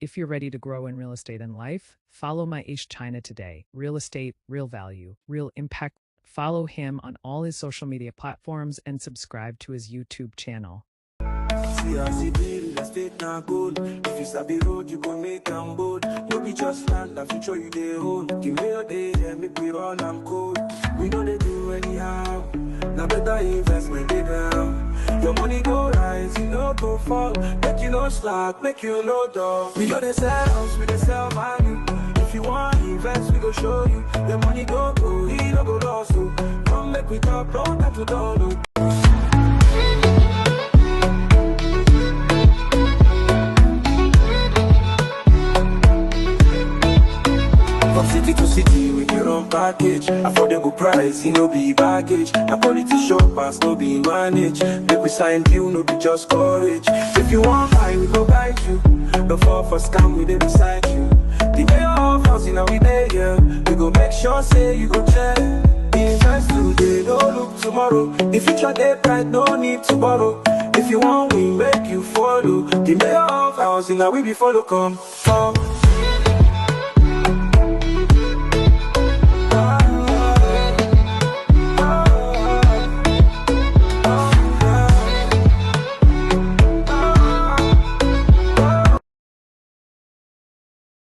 If you're ready to grow in real estate and life, follow my Ace China today. Real estate, real value, real impact. Follow him on all his social media platforms and subscribe to his YouTube channel. See as it be, real estate na gold. If you sabi road, you gon' make am bold. No be just land, the future you dey own. Give me your day, yeah, make we run am code. We know they do anyhow. Now better investment they down. Your money go rise, you know go fall. Make you no slack, make you no dog. We know they sell house, we dey sell value. If you want invest, we go show you. Your money go go, he no go lost. So come make we talk, don't have to download. From city to city with your own package. Affordable price, no be baggage. Na quality shoppers, no be manage. Make we sign deal, no be just courage. If you want buy, we go buy you. No fall for scam, we dey beside you. The mayor of housing, now we dey here. We go make sure, say you go check. Invest today, don't look tomorrow. The future dey bright, no need to borrow. If you want, we make you follow. The mayor of housing, now we be follow, come.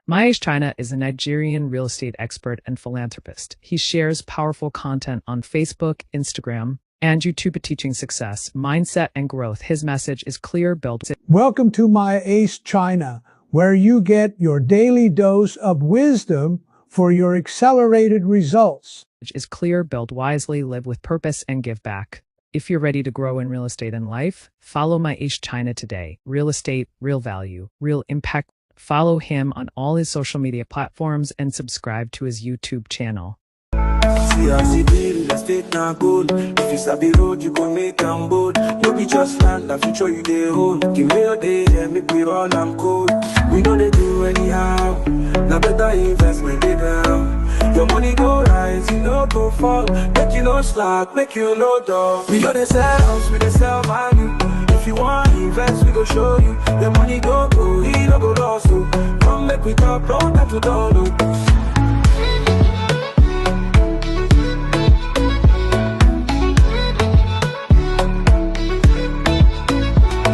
Mahesh China is a Nigerian real estate expert and philanthropist. He shares powerful content on Facebook, Instagram, and YouTube teaching success, mindset, and growth. His message is clear, build. Welcome to my Ace China, where you get your daily dose of wisdom for your accelerated results. Is clear, build wisely, live with purpose, and give back. If you're ready to grow in real estate and life, follow my Ace China today. Real estate, real value, real impact. Follow him on all his social media platforms and subscribe to his YouTube channel. See as it be, real estate na gold. If you sabi road, you gon' make am bold. No be just land, the future you dey own. Give me your day, yeah, make we run am code. We know they do anyhow. Now better investment they down. Your money go rise, you know go fall. Make you no slack, make you no dog. We know they sell house, we dey sell value. If you want invest, we go show you. Your money go go, he no go lost. So come make we talk, don't have to download.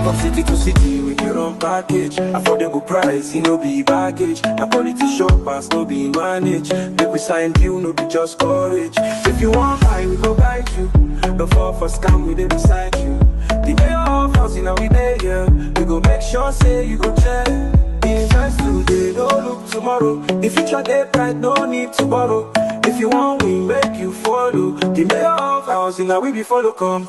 From city to city with your own package. Affordable price, no be baggage. Na quality shoppers, no be manage. Make we sign deal, no be just courage. If you want buy, we go buy you. No fall for scam, we dey beside you. The mayor of housing, now we dey here. We go make sure, say you go check. Invest today, don't look tomorrow. The future dey bright, no need to borrow. If you want, we make you follow. The mayor of housing, now we be follow, come.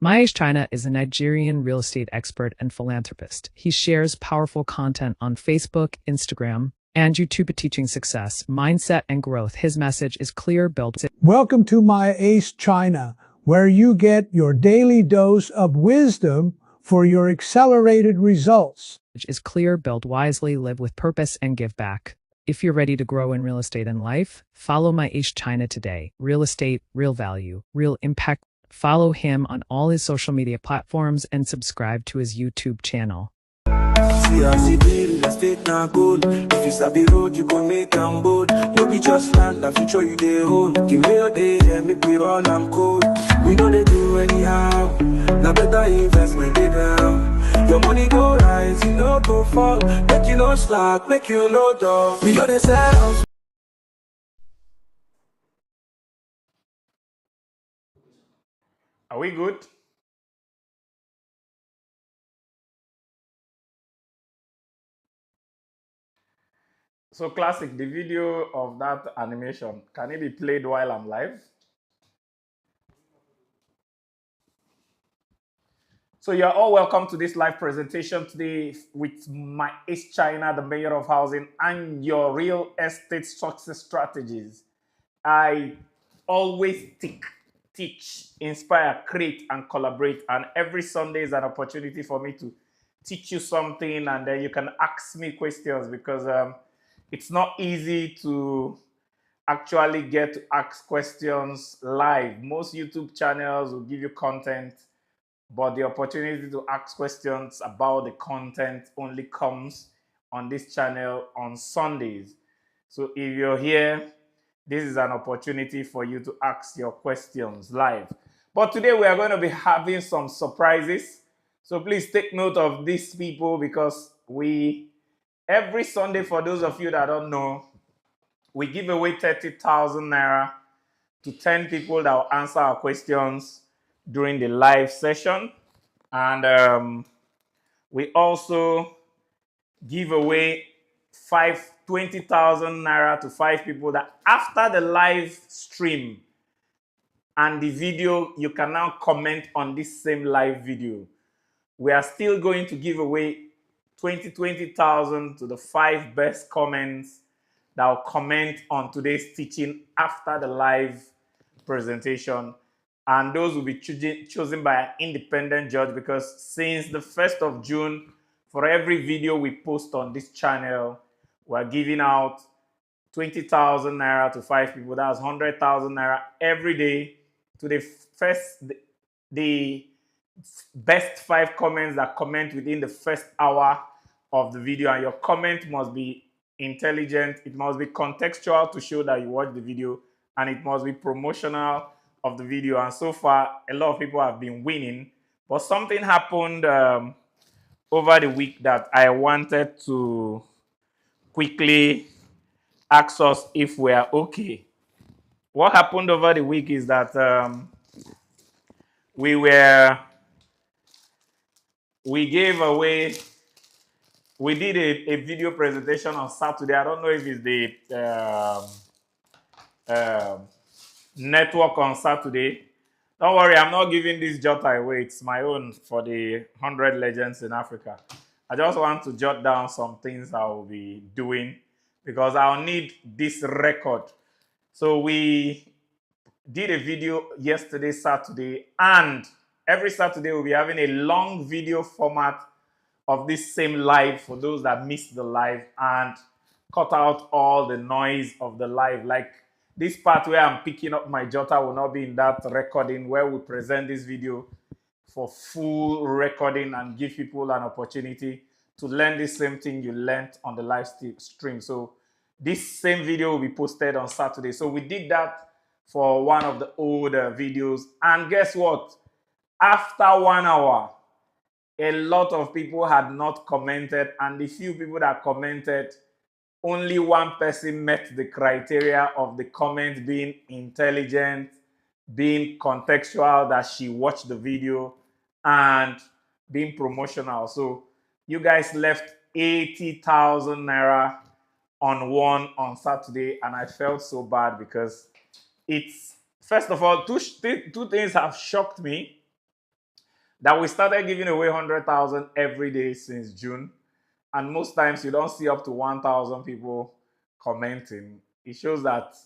Mahesh China is a Nigerian real estate expert and philanthropist. He shares powerful content on Facebook, Instagram, and YouTube teaching success, mindset, and growth. His message is clear, build. Welcome to my Ace China, where you get your daily dose of wisdom for your accelerated results. Is clear, build wisely, live with purpose, and give back. If you're ready to grow in real estate and life, follow my Ace China today. Real estate, real value, real impact. Follow him on all his social media platforms and subscribe to his YouTube channel. See as it be, real estate na gold. If you sabi road, you gon' make am bold. No be just land, the future you dey own. Give me your day, yeah, make we run am code. We know they do anyhow. Now better investment they down. Your money go rise, you know go fall. Make you no slack, make you no dog. We know they sell house. Are we good? So classic, the video of that animation, can it be played while I'm live? So you're all welcome to this live presentation today with my Ace China, the mayor of housing, and your real estate success strategies. I always teach, inspire, create, and collaborate. And every Sunday is an opportunity for me to teach you something, and then you can ask me questions, because it's not easy to actually get to ask questions live. Most YouTube channels will give you content, but the opportunity to ask questions about the content only comes on this channel on Sundays. So if you're here, this is an opportunity for you to ask your questions live. But today we are going to be having some surprises. So please take note of these people, because every Sunday, for those of you that don't know, we give away 30,000 naira to 10 people that will answer our questions during the live session. And we also give away 20,000 naira to 5 people that after the live stream and the video, you can now comment on this same live video. We are still going to give away 20,000 to the 5 best comments that will comment on today's teaching after the live presentation. And those will be chosen by an independent judge, because since the 1st of June, for every video we post on this channel, we're giving out 20,000 naira to 5 people. That's 100,000 naira every day to the best 5 comments that comment within the first hour of the video. And your comment must be intelligent, it must be contextual to show that you watched the video, and it must be promotional of the video. And so far, a lot of people have been winning, but something happened over the week that I wanted to quickly ask us if we are okay. What happened over the week is that we gave away, we did a video presentation on Saturday. I don't know if it's the network on Saturday. Don't worry, I'm not giving this jota away. It's my own for the 100 legends in Africa. I just want to jot down some things I will be doing, because I'll need this record. So we did a video yesterday, Saturday, and every Saturday we'll be having a long video format of this same live for those that missed the live, and cut out all the noise of the live. Like this part where I'm picking up my jota will not be in that recording, where we present this video for full recording and give people an opportunity to learn the same thing you learned on the live stream. So this same video will be posted on Saturday. So we did that for one of the older videos. And guess what? After 1 hour, a lot of people had not commented. And the few people that commented, only one person met the criteria of the comment being intelligent, being contextual, that she watched the video, and being promotional. So you guys left 80,000 naira on one on Saturday, and I felt so bad, because it's, first of all, two things have shocked me. That we started giving away 100,000 every day since June, and most times you don't see up to 1,000 people commenting. It shows that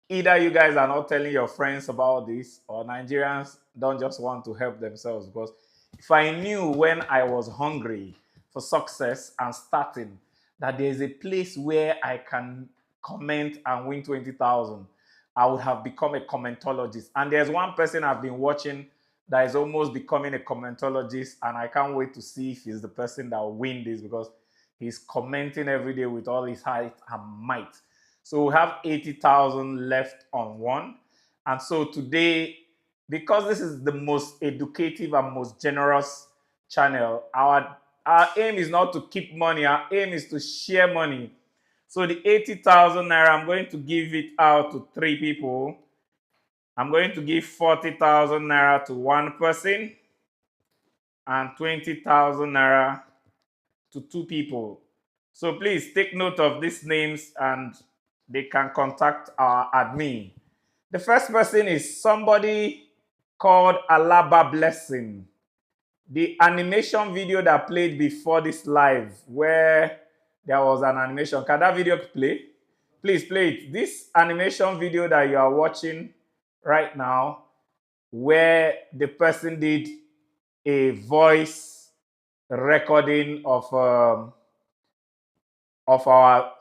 either you guys are not telling your friends about this, or Nigerians don't just want to help themselves. Because if I knew when I was hungry for success and starting that there's a place where I can comment and win 20,000, I would have become a commentologist. And there's one person I've been watching that is almost becoming a commentologist, and I can't wait to see if he's the person that will win this, because he's commenting every day with all his height and might. So we have 80,000 left on one. And so today, because this is the most educative and most generous channel, our aim is not to keep money. Our aim is to share money. So the 80,000 naira, I'm going to give it out to 3 people. I'm going to give 40,000 naira to one person, and 20,000 naira to 2 people. So please take note of these names, and they can contact our admin. The first person is somebody called Alaba Blessing. The animation video that played before this live, where there was an animation. Can that video play? Please play it. This animation video that you are watching right now, where the person did a voice recording of our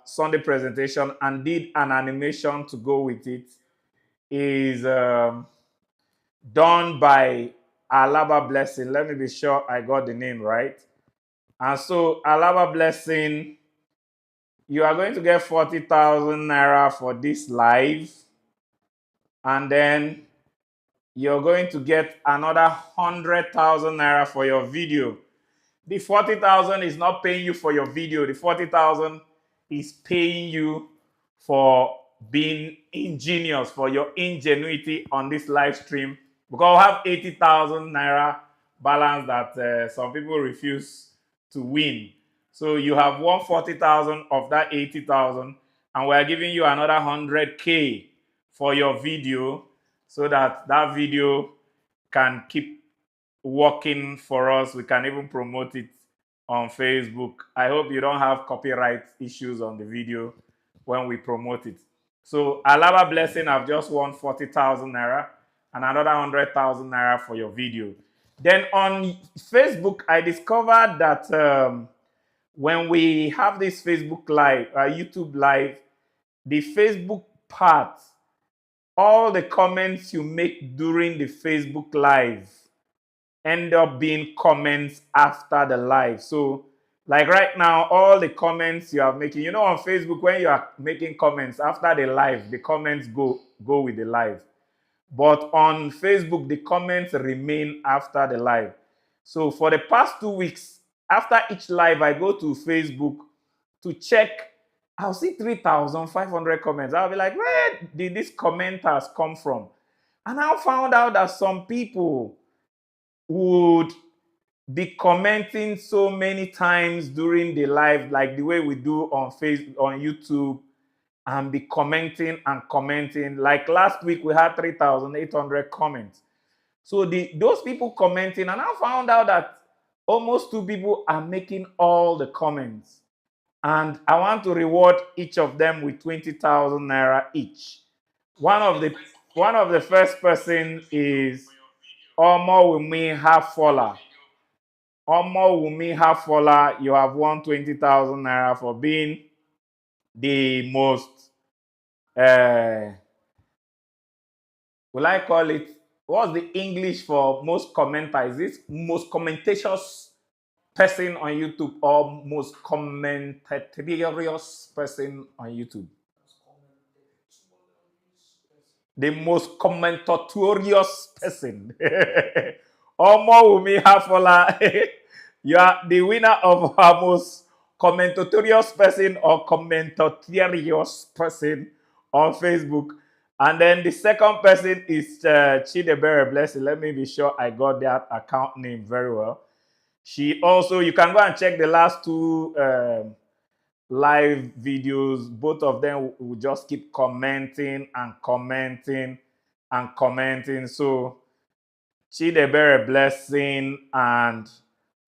Sunday presentation and did an animation to go with it is done by Alaba Blessing. Let me be sure I got the name right. And so Alaba Blessing, you are going to get 40,000 naira for this live, and then you're going to get another 100,000 naira for your video. The 40,000 is not paying you for your video. The 40,000 is paying you for being ingenious, for your ingenuity on this live stream. Because I have 80,000 naira balance that some people refuse to win. So you have 140,000 of that 80,000, and we're giving you another 100K for your video so that that video can keep working for us. We can even promote it on Facebook. I hope you don't have copyright issues on the video when we promote it. So Alaba Blessing, I've just won 40,000 naira and another 100,000 naira for your video. Then on Facebook, I discovered that when we have this Facebook Live, YouTube Live, the Facebook part, all the comments you make during the Facebook Live end up being comments after the live. So like right now, all the comments you are making, you know, on Facebook, when you are making comments after the live, the comments go with the live. But on Facebook, the comments remain after the live. So for the past 2 weeks, after each live, I go to Facebook to check. I'll see 3,500 comments. I'll be like, where did these commenters come from? And I found out that some people would be commenting so many times during the live, like the way we do on Facebook, on YouTube, and be commenting and commenting. Like last week, we had 3,800 comments. So those people commenting, and I found out that almost 2 people are making all the comments. And I want to reward each of them with 20,000 naira each. One of the first person is Omo Wumi Hafola. Omo Wumi Hafola, you have won 20,000 naira for being the most, will I call it, what's the English for most commenter? Is this most commentations person on YouTube or most commentatorious person on YouTube? The most commentatorious person. Omo Wumi Hafola, you are the winner of our most commentatorious person or commentatorious person on Facebook. And then the second person is Chidebere Blessing. Let me be sure I got that account name very well. She also, you can go and check the last two live videos. Both of them will just keep commenting and commenting and commenting. So Chidebere Blessing and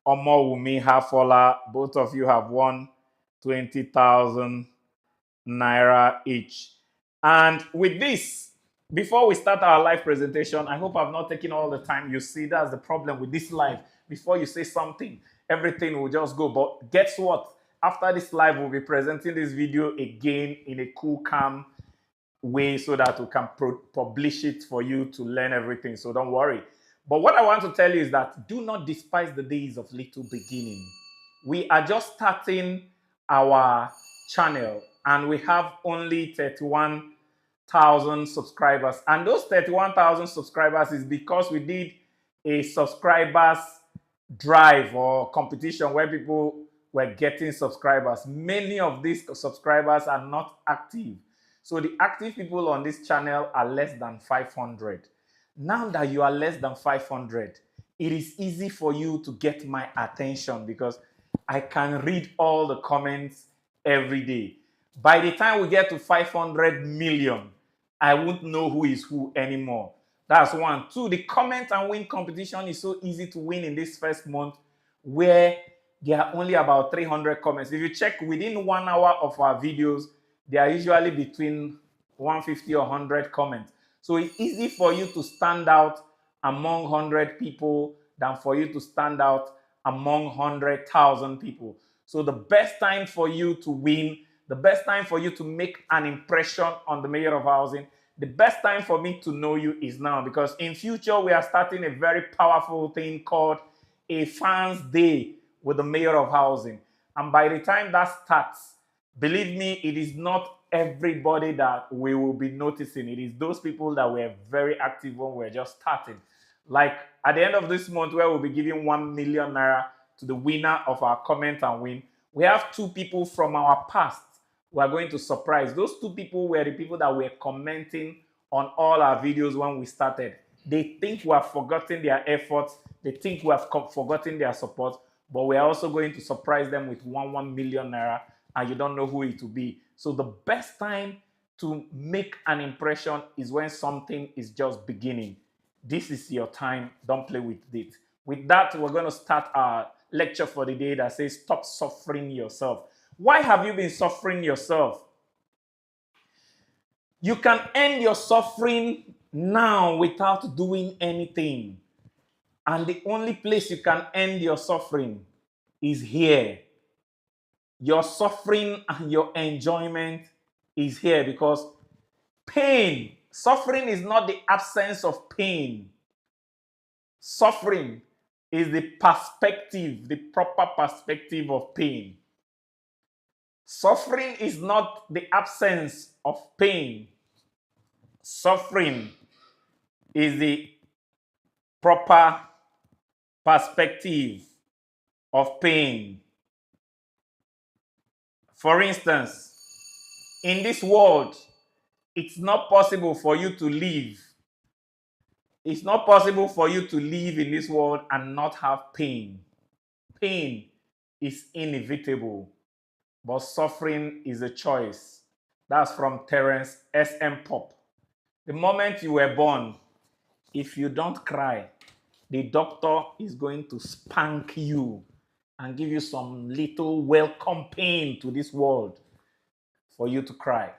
Omowumi Hafola, both of you have won 20,000 naira each. And with this, before we start our live presentation, I hope I've not taken all the time. You see, that's the problem with this live. Before you say something, everything will just go. But guess what? After this live, we'll be presenting this video again in a cool, calm way so that we can publish it for you to learn everything. So don't worry. But what I want to tell you is that do not despise the days of little beginning. We are just starting our channel and we have only 31,000 subscribers. And those 31,000 subscribers is because we did a subscribers drive or competition where people were getting subscribers. Many of these subscribers are not active. So the active people on this channel are less than 500. Now that you are less than 500, it is easy for you to get my attention because I can read all the comments every day. By the time we get to 500 million, I won't know who is who anymore. That's one. Two, the comment and win competition is so easy to win in this first month where there are only about 300 comments. If you check within 1 hour of our videos, they are usually between 150 or 100 comments. So it's easy for you to stand out among 100 people than for you to stand out among 100,000 people. So the best time for you to win, the best time for you to make an impression on the mayor of housing, the best time for me to know you is now, because in future we are starting a very powerful thing called a fans day with the mayor of housing. And by the time that starts, believe me, it is not everybody that we will be noticing. It is those people that were very active when we were just starting. Like at the end of this month, where we'll be giving 1 million naira to the winner of our comment and win, we have 2 people from our past we are going to surprise. Those 2 people were the people that were commenting on all our videos when we started. They think we have forgotten their efforts. They think we have forgotten their support. But we are also going to surprise them with 1 million naira, and you don't know who it will be. So the best time to make an impression is when something is just beginning. This is your time. Don't play with it. With that, we're going to start our lecture for the day that says, stop suffering yourself. Why have you been suffering yourself? You can end your suffering now without doing anything. And the only place you can end your suffering is here. Your suffering and your enjoyment is here, because suffering is not the absence of pain. Suffering is the perspective, the proper perspective of pain. Suffering is not the absence of pain. Suffering is the proper perspective of pain. For instance, in this world, it's not possible for you to live. It's not possible for you to live in this world and not have pain. Pain is inevitable, but suffering is a choice. That's from Terence S.M. Pop. The moment you were born, if you don't cry, the doctor is going to spank you and give you some little welcome pain to this world for you to cry.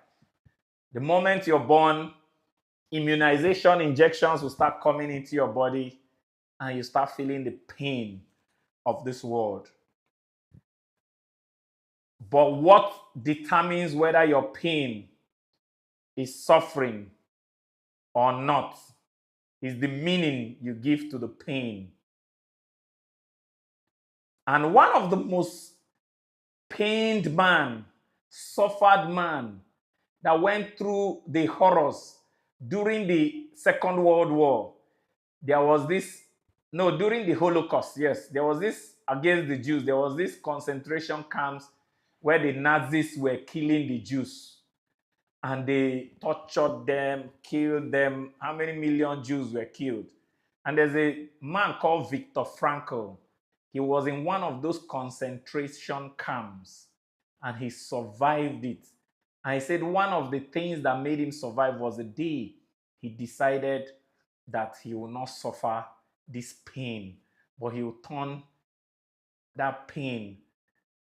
The moment you're born, immunization injections will start coming into your body and you start feeling the pain of this world. But what determines whether your pain is suffering or not is the meaning you give to the pain. And one of the most pained man, suffered man that went through the horrors during the Second World War, during the Holocaust, yes, there was this against the Jews, there was this concentration camps where the Nazis were killing the Jews. And they tortured them, killed them. How many million Jews were killed? And there's a man called Viktor Frankl. He was in one of those concentration camps and he survived it. And he said one of the things that made him survive was the day he decided that he will not suffer this pain, but he will turn that pain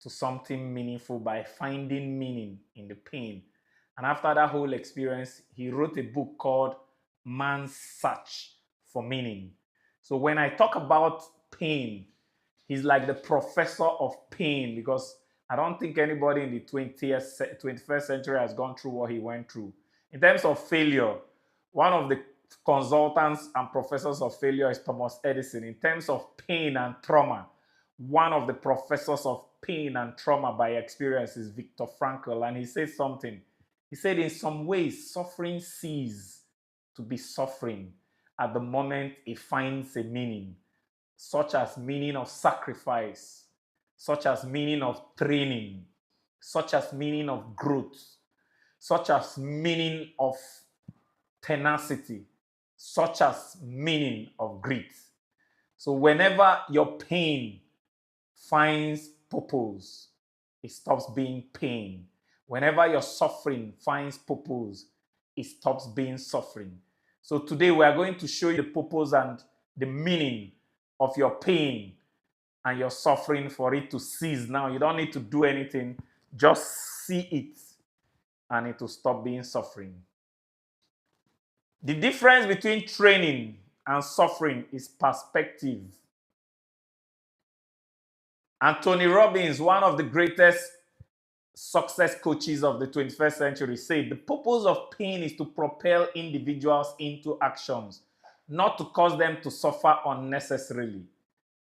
to something meaningful by finding meaning in the pain. And after that whole experience, he wrote a book called Man's Search for Meaning. So when I talk about pain, he's like the professor of pain, because I don't think anybody in the 21st century has gone through what he went through. In terms of failure, one of the consultants and professors of failure is Thomas Edison. In terms of pain and trauma, one of the professors of pain and trauma by experience is Viktor Frankl. And he says something. He said, in some ways, suffering ceases to be suffering at the moment it finds a meaning, such as meaning of sacrifice, such as meaning of training, such as meaning of growth, such as meaning of tenacity, such as meaning of grit. So whenever your pain finds purpose, it stops being pain. Whenever your suffering finds purpose, it stops being suffering. So today we are going to show you the purpose and the meaning of your pain and your suffering for it to cease. Now you don't need to do anything, just see it and it will stop being suffering. The difference between training and suffering is perspective. And Tony Robbins, one of the greatest success coaches of the 21st century, said the purpose of pain is to propel individuals into actions, not to cause them to suffer unnecessarily.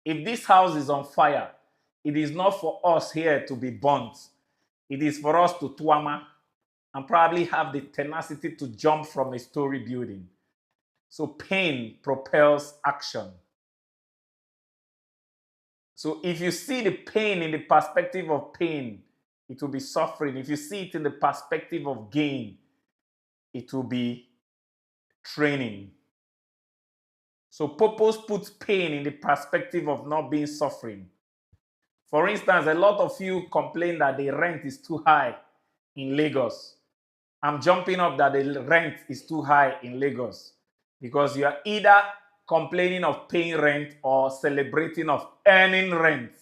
If this house is on fire, it is not for us here to be burnt. It is for us to twama and probably have the tenacity to jump from a story building. So pain propels action. So if you see the pain in the perspective of pain, it will be suffering. If you see it in the perspective of gain, it will be training. So purpose puts pain in the perspective of not being suffering. For instance, a lot of you complain that the rent is too high in Lagos. I'm jumping up that the rent is too high in Lagos because you are either complaining of paying rent or celebrating of earning rent.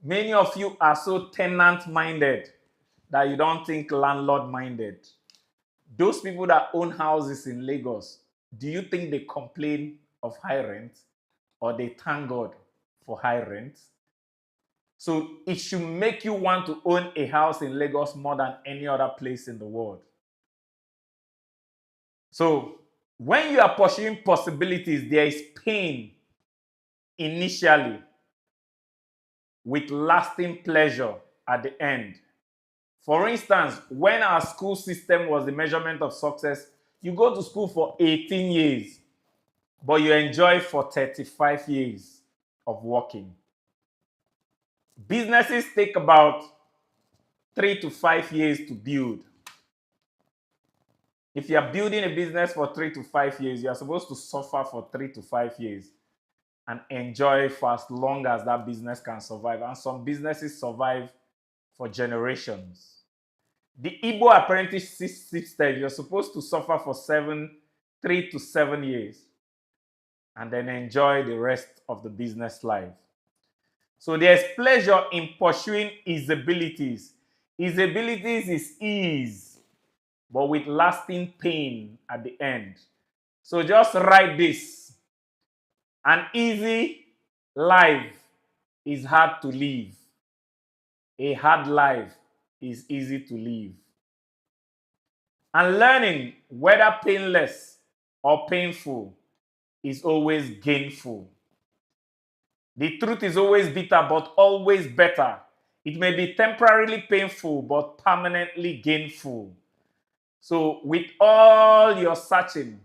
Many of you are so tenant-minded that you don't think landlord-minded. Those people that own houses in Lagos, do you think they complain of high rent or they thank God for high rent? So it should make you want to own a house in Lagos more than any other place in the world. So when you are pursuing possibilities, there is pain initially with lasting pleasure at the end. For instance, when our school system was the measurement of success, you go to school for 18 years, but you enjoy for 35 years of working. Businesses take about 3 to 5 years to build. If you are building a business for 3 to 5 years, you are supposed to suffer for 3 to 5 years and enjoy for as long as that business can survive. And some businesses survive for generations. The Igbo apprenticeship system, you're supposed to suffer for 3 to 7 years and then enjoy the rest of the business life. So there's pleasure in pursuing his abilities. His abilities is ease, but with lasting pain at the end. So just write this. An easy life is hard to live. A hard life is easy to live. And learning, whether painless or painful, is always gainful. The truth is always bitter, but always better. It may be temporarily painful, but permanently gainful. So with all your searching,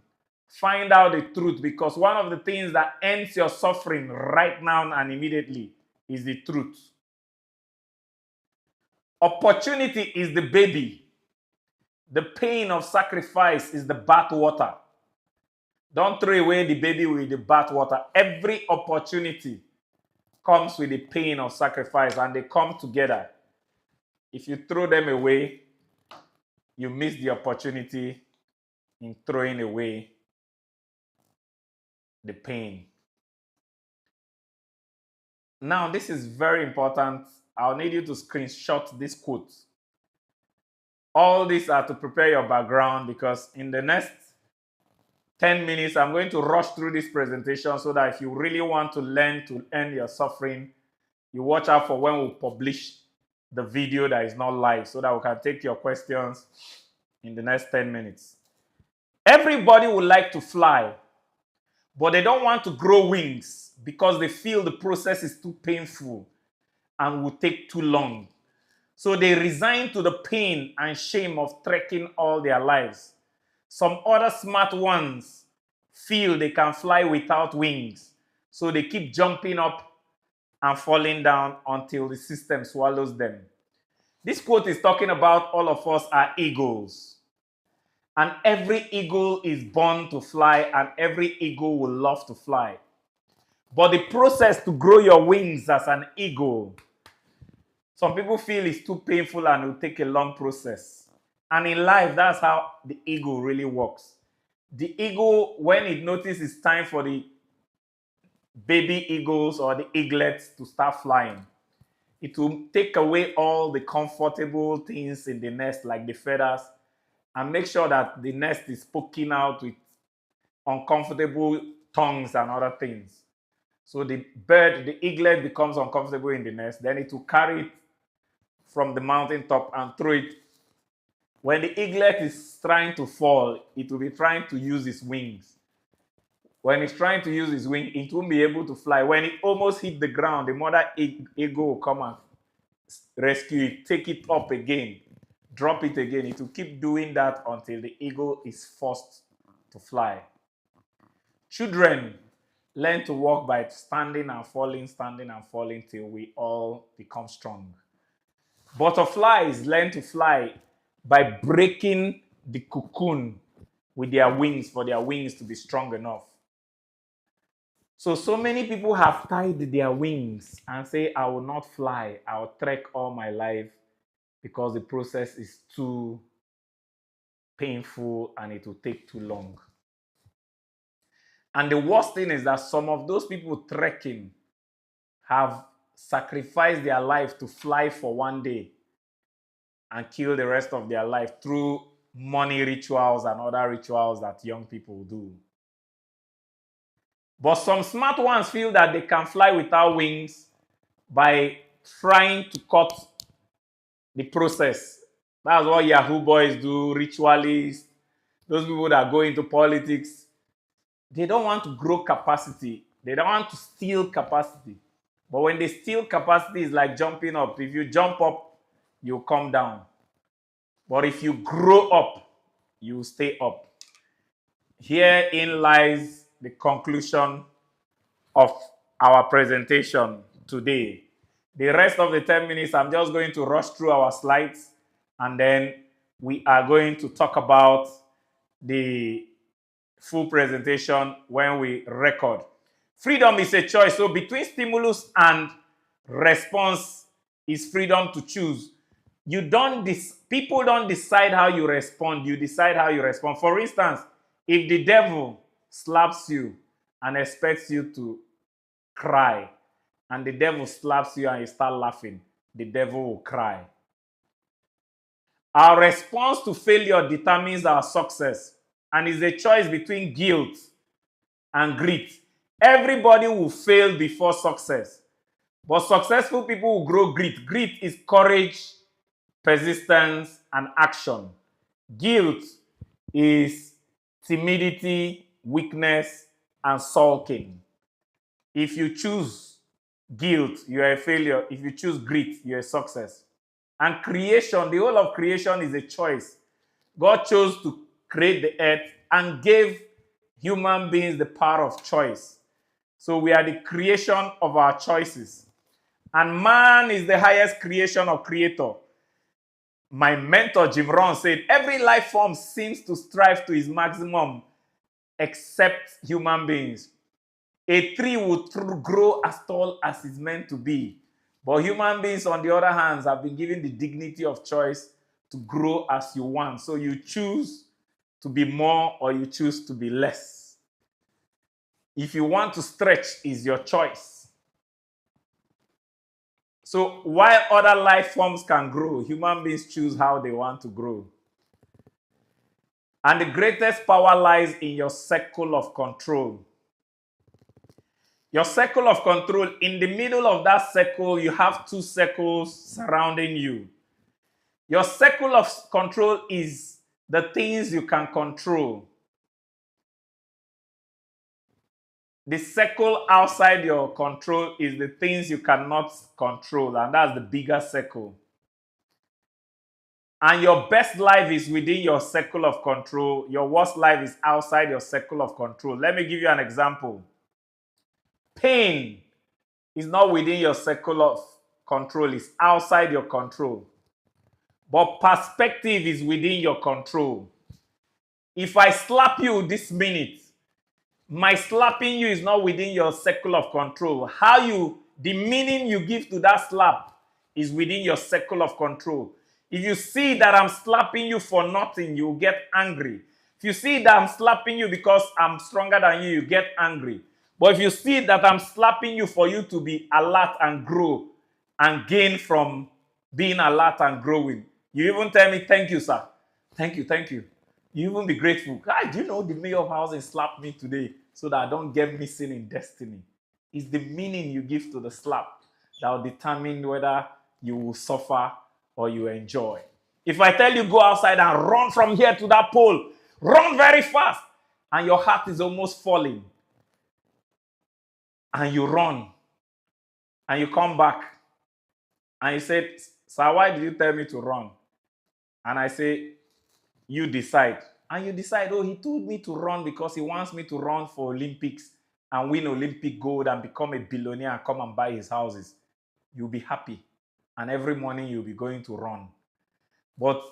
find out the truth, because one of the things that ends your suffering right now and immediately is the truth. Opportunity is the baby. The pain of sacrifice is the bathwater. Don't throw away the baby with the bathwater. Every opportunity comes with the pain of sacrifice, and they come together. If you throw them away, you miss the opportunity in throwing away the pain. Now, this is very important. I'll need you to screenshot this quote. All these are to prepare your background, because in the next 10 minutes, I'm going to rush through this presentation so that if you really want to learn to end your suffering, you watch out for when we publish the video that is not live, so that we can take your questions in the next 10 minutes. Everybody would like to fly, but they don't want to grow wings because they feel the process is too painful and will take too long. So they resign to the pain and shame of trekking all their lives. Some other smart ones feel they can fly without wings, so they keep jumping up and falling down until the system swallows them. This quote is talking about all of us are eagles. And every eagle is born to fly, and every eagle will love to fly. But the process to grow your wings as an eagle, some people feel it's too painful and it will take a long process. And in life, that's how the eagle really works. The eagle, when it notices it's time for the baby eagles or the eaglets to start flying, it will take away all the comfortable things in the nest, like the feathers, and make sure that the nest is poking out with uncomfortable tongues and other things. So the bird, the eaglet becomes uncomfortable in the nest. Then it will carry it from the mountain top and throw it. When the eaglet is trying to fall, it will be trying to use its wings. When it's trying to use its wing, it won't be able to fly. When it almost hit the ground, the mother eagle will come and rescue it, take it up again, drop it again. It will keep doing that until the eagle is forced to fly. Children learn to walk by standing and falling till we all become strong. Butterflies learn to fly by breaking the cocoon with their wings for their wings to be strong enough. So many people have tied their wings and say, I will not fly. I will trek all my life because the process is too painful and it will take too long. And the worst thing is that some of those people trekking have sacrificed their life to fly for one day and kill the rest of their life through money rituals and other rituals that young people do. But some smart ones feel that they can fly without wings by trying to cut the process. That's what Yahoo boys do, ritualists, those people that go into politics. They don't want to grow capacity. They don't want to steal capacity. But when they steal capacity, it's like jumping up. If you jump up, you come down. But if you grow up, you stay up. Herein lies the conclusion of our presentation today. The rest of the 10 minutes, I'm just going to rush through our slides, and then we are going to talk about the full presentation when we record. Freedom is a choice. So between stimulus and response is freedom to choose. People don't decide how you respond. You decide how you respond. For instance, if the devil slaps you and expects you to cry, and the devil slaps you and you start laughing, the devil will cry. Our response to failure determines our success, and is a choice between guilt and grit. Everybody will fail before success, but successful people will grow grit. Grit is courage, persistence, and action. Guilt is timidity, weakness, and sulking. If you choose guilt, you are a failure. If you choose grit, you're a success. And creation, the whole of creation is a choice. God chose to create the earth and gave human beings the power of choice. So we are the creation of our choices. And man is the highest creation of creator. My mentor, Jim Rohn, said, every life form seems to strive to its maximum except human beings. A tree will grow as tall as it's meant to be. But human beings, on the other hand, have been given the dignity of choice to grow as you want. So you choose to be more or you choose to be less. If you want to stretch, is your choice. So while other life forms can grow, human beings choose how they want to grow. And the greatest power lies in your circle of control. Your circle of control, in the middle of that circle, you have two circles surrounding you. Your circle of control is the things you can control. The circle outside your control is the things you cannot control, and that's the bigger circle. And your best life is within your circle of control. Your worst life is outside your circle of control. Let me give you an example. Pain is not within your circle of control, it's outside your control. But perspective is within your control. If I slap you this minute, my slapping you is not within your circle of control. The meaning you give to that slap is within your circle of control. If you see that I'm slapping you for nothing, you get angry. If you see that I'm slapping you because I'm stronger than you, you get angry. But if you see that I'm slapping you for you to be alert and grow and gain from being alert and growing, you even tell me, thank you, sir. Thank you, thank you. You even be grateful. God, do you know the mayor of housing slapped me today so that I don't get missing in destiny? It's the meaning you give to the slap that will determine whether you will suffer or you enjoy. If I tell you go outside and run from here to that pole, run very fast, and your heart is almost falling, and you run, and you come back, and you say, sir, why did you tell me to run? And I say, you decide. And you decide, oh, he told me to run because he wants me to run for Olympics and win Olympic gold and become a billionaire and come and buy his houses. You'll be happy. And every morning you'll be going to run. But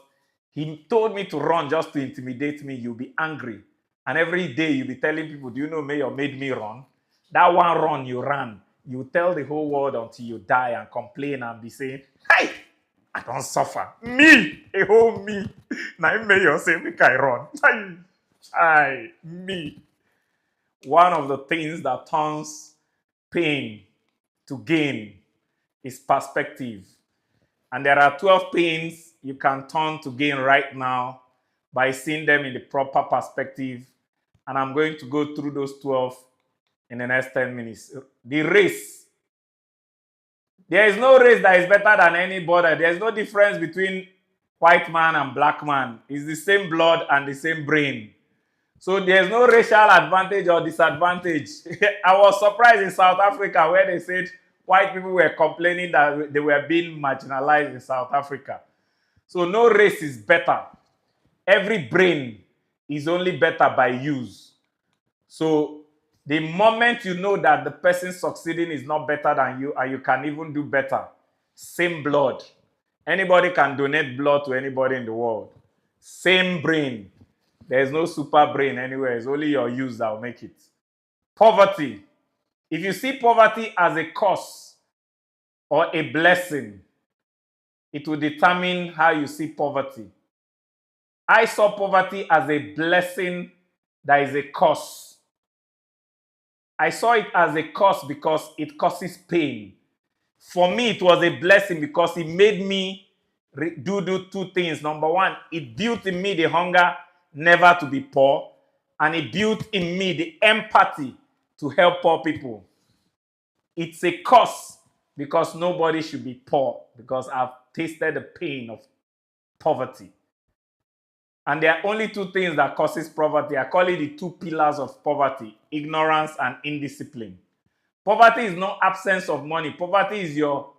he told me to run just to intimidate me. You'll be angry. And every day you'll be telling people, do you know Mayor made me run? That one run you ran, you tell the whole world until you die and complain and be saying, hey, I don't suffer. Me, a whole me. Now Mayor say, make I run. Me. One of the things that turns pain to gain is perspective. And there are 12 pains you can turn to gain right now by seeing them in the proper perspective. And I'm going to go through those 12 in the next 10 minutes. The race. There is no race that is better than anybody. There is no difference between white man and black man. It's the same blood and the same brain. So there's no racial advantage or disadvantage. I was surprised in South Africa where they said white people were complaining that they were being marginalized in South Africa. So no race is better. Every brain is only better by use. So the moment you know that the person succeeding is not better than you and you can even do better, same blood. Anybody can donate blood to anybody in the world. Same brain. There's no super brain anywhere. It's only your use that will make it. Poverty. If you see poverty as a curse or a blessing, it will determine how you see poverty. I saw poverty as a blessing that is a curse. I saw it as a curse because it causes pain. For me, it was a blessing because it made me do two things. Number one, it built in me the hunger never to be poor, and it built in me the empathy to help poor people. It's a curse because nobody should be poor, because I've tasted the pain of poverty. And there are only two things that causes poverty. I call it the two pillars of poverty: ignorance and indiscipline. Poverty is no absence of money. Poverty is your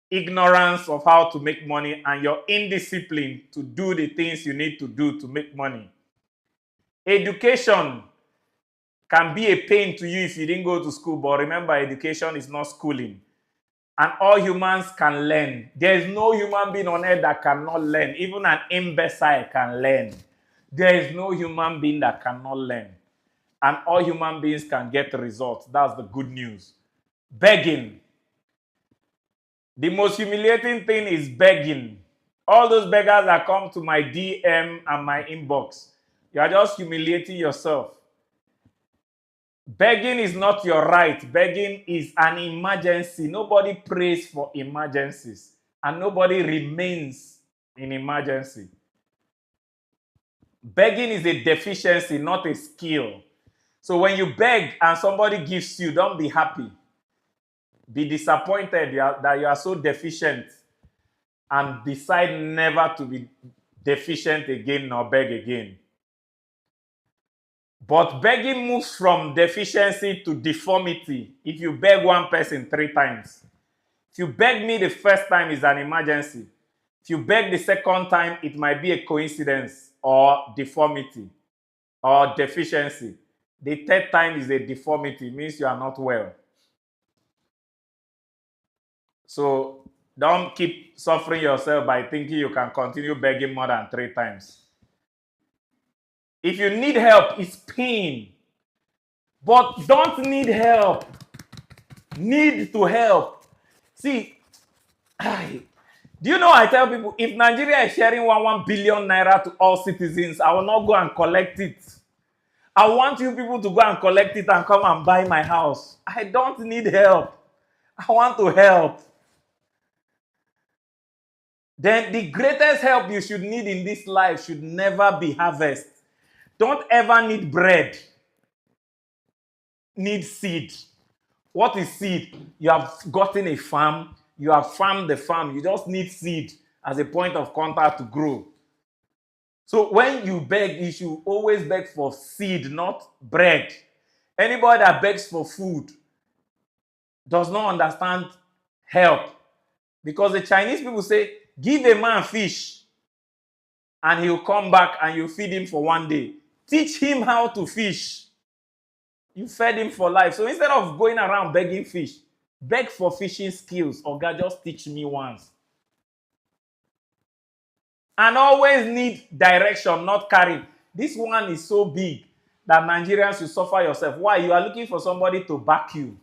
ignorance of how to make money and your indiscipline to do the things you need to do to make money. Education can be a pain to you if you didn't go to school, but remember, education is not schooling. And all humans can learn. There is no human being on earth that cannot learn. Even an imbecile can learn. There is no human being that cannot learn. And all human beings can get results. That's the good news. Begging. The most humiliating thing is begging. All those beggars that come to my DM and my inbox, you are just humiliating yourself. Begging is not your right. Begging is an emergency. Nobody prays for emergencies, and nobody remains in emergency. Begging is a deficiency, not a skill. So when you beg and somebody gives you, don't be happy. Be disappointed that you are so deficient, and decide never to be deficient again nor beg again. But begging moves from deficiency to deformity if you beg one person 3 times. If you beg me the first time, it's an emergency. If you beg the second time, it might be a coincidence or deformity or deficiency. The third time is a deformity. It means you are not well. So don't keep suffering yourself by thinking you can continue begging more than 3 times. If you need help, it's pain. But don't need help. Need to help. See, do you know, I tell people, if Nigeria is sharing 1 billion naira to all citizens, I will not go and collect it. I want you people to go and collect it and come and buy my house. I don't need help. I want to help. Then the greatest help you should need in this life should never be harvest. Don't ever need bread. Need seed. What is seed? You have gotten a farm. You have farmed the farm. You just need seed as a point of contact to grow. So when you beg, you should always beg for seed, not bread. Anybody that begs for food does not understand help. Because the Chinese people say, give a man fish and he'll come back and you feed him for one day. Teach him how to fish. You fed him for life. So instead of going around begging fish, beg for fishing skills. Or God, just teach me once. And always need direction, not carrying. This one is so big that Nigerians should suffer yourself. Why? You are looking for somebody to back you.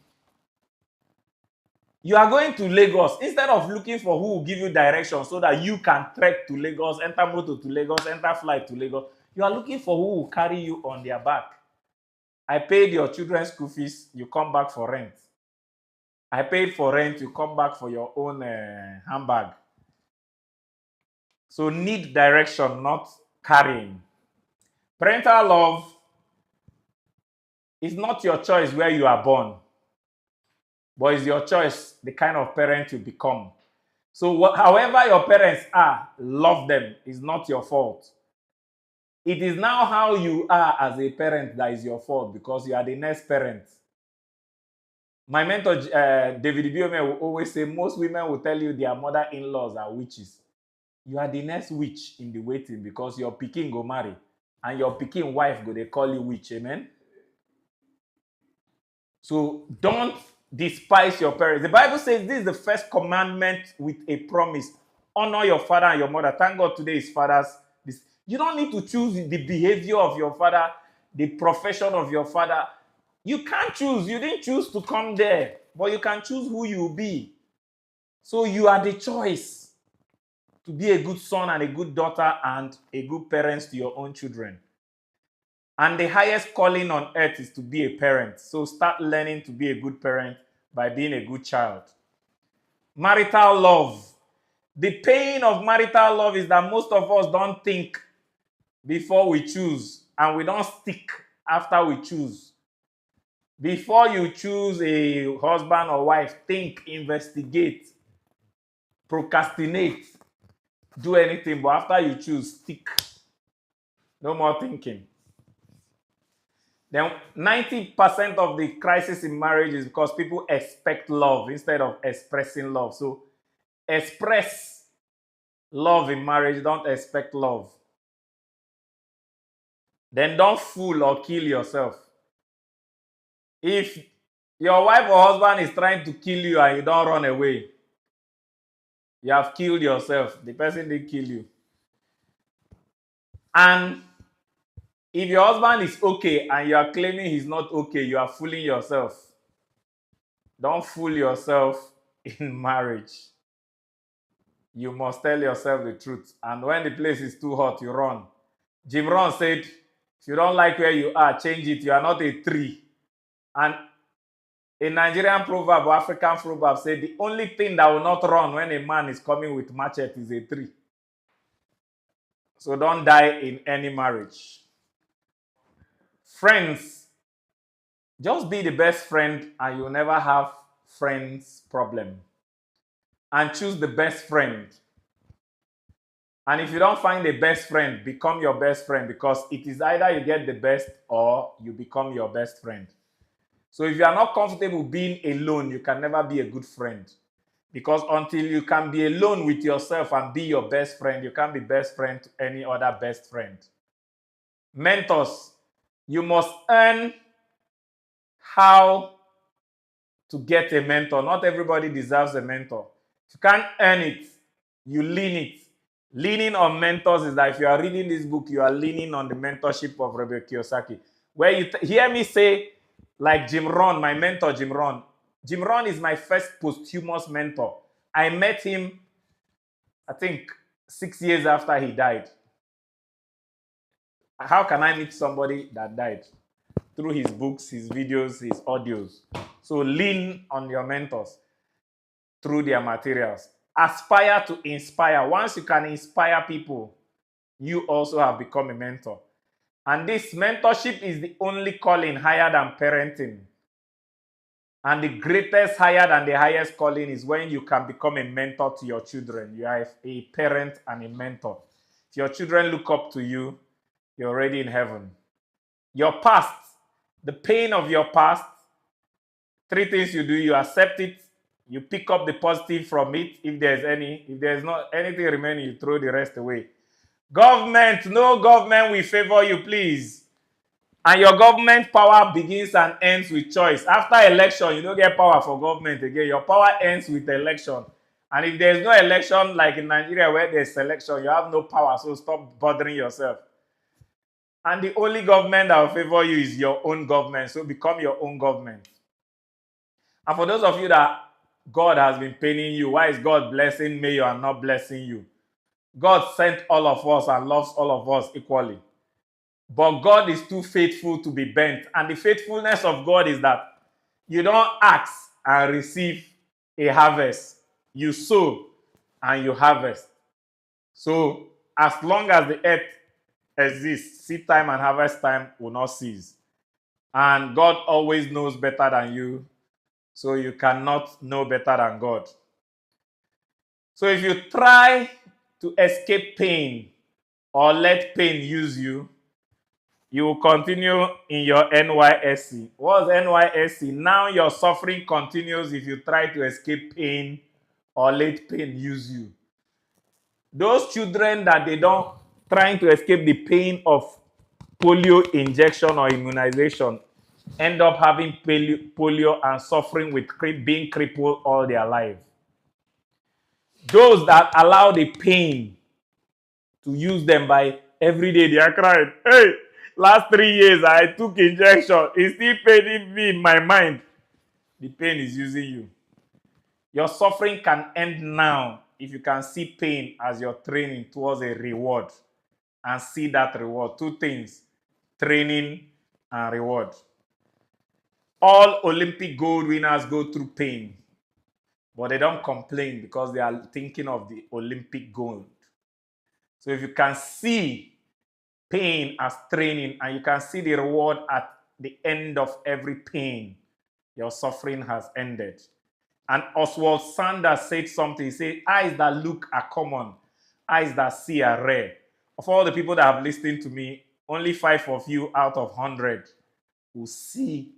You are going to Lagos. Instead of looking for who will give you direction so that you can trek to Lagos, enter motor to Lagos, enter flight to Lagos, you are looking for who will carry you on their back. I paid your children's school fees, you come back for rent. I paid for rent, you come back for your own handbag. So need direction, not carrying. Parental love is not your choice where you are born, but it's your choice the kind of parent you become. So however your parents are, love them. It's not your fault. It is now how you are as a parent that is your fault because you are the next parent. My mentor, David Biome, will always say most women will tell you their mother-in-laws are witches. You are the next witch in the waiting because your pikin go marry and your pikin wife go they call you witch. Amen? So don't despise your parents. The Bible says this is the first commandment with a promise. Honor your father and your mother. Thank God today is Father's. You don't need to choose the behavior of your father, the profession of your father. You can't choose. You didn't choose to come there, but you can choose who you will be. So you are the choice to be a good son and a good daughter and a good parent to your own children. And the highest calling on earth is to be a parent. So start learning to be a good parent by being a good child. Marital love. The pain of marital love is that most of us don't think before we choose, and we don't stick after we choose. Before you choose a husband or wife, think, investigate, procrastinate, do anything, but after you choose, stick. No more thinking. Then 90% of the crisis in marriage is because people expect love instead of expressing love. So express love in marriage, don't expect love. Then don't fool or kill yourself. If your wife or husband is trying to kill you and you don't run away, you have killed yourself. The person didn't kill you. And if your husband is okay and you are claiming he's not okay, you are fooling yourself. Don't fool yourself in marriage. You must tell yourself the truth. And when the place is too hot, you run. Jim Rohn said, if you don't like where you are, change it. You are not a tree. And a Nigerian proverb or African proverb said, the only thing that will not run when a man is coming with machete is a tree. So don't die in any marriage. Friends, just be the best friend and you'll never have friends problem. And choose the best friend. And if you don't find a best friend, become your best friend because it is either you get the best or you become your best friend. So if you are not comfortable being alone, you can never be a good friend. Because until you can be alone with yourself and be your best friend, you can't be best friend to any other best friend. Mentors, you must earn how to get a mentor. Not everybody deserves a mentor. If you can't earn it, you lean it. Leaning on mentors is that if you are reading this book, you are leaning on the mentorship of Robert Kiyosaki. Where you hear me say, like Jim Rohn, my mentor Jim Rohn. Jim Rohn is my first posthumous mentor. I met him, I think, 6 years after he died. How can I meet somebody that died? Through his books, his videos, his audios. So lean on your mentors through their materials. Aspire to inspire. Once you can inspire people, you also have become a mentor. And this mentorship is the only calling higher than parenting. And the greatest, higher than the highest calling is when you can become a mentor to your children. You are a parent and a mentor. If your children look up to you, you're already in heaven. Your past, the pain of your past, 3 things you do: you accept it, you pick up the positive from it, if there's any. If there's not anything remaining, you throw the rest away. Government, no government will favor you, please. And your government power begins and ends with choice. After election, you don't get power for government again. Your power ends with election. And if there's no election, like in Nigeria where there's election, you have no power, so stop bothering yourself. And the only government that will favor you is your own government, so become your own government. And for those of you that God has been paining you, why is God blessing me and not blessing you? God sent all of us and loves all of us equally. But God is too faithful to be bent. And the faithfulness of God is that you don't ask and receive a harvest. You sow and you harvest. So as long as the earth exists, seed time and harvest time will not cease. And God always knows better than you, so you cannot know better than God. So if you try to escape pain or let pain use you, you will continue in your NYSC. What's NYSC? Now your suffering continues if you try to escape pain or let pain use you. Those children that they don't trying to escape the pain of polio injection or immunization end up having polio and suffering with being crippled all their life. Those that allow the pain to use them by every day, they are crying, hey, last 3 years I took injection, it's still paining me in my mind. The pain is using you. Your suffering can end now if you can see pain as your training towards a reward and see that reward. 2 things: training and reward. All Olympic gold winners go through pain, but they don't complain because they are thinking of the Olympic gold. So if you can see pain as training and you can see the reward at the end of every pain, your suffering has ended. And Oswald Sanders said something. He said, eyes that look are common, eyes that see are rare. Of all the people that have listened to me, only 5 of you out of 100 will see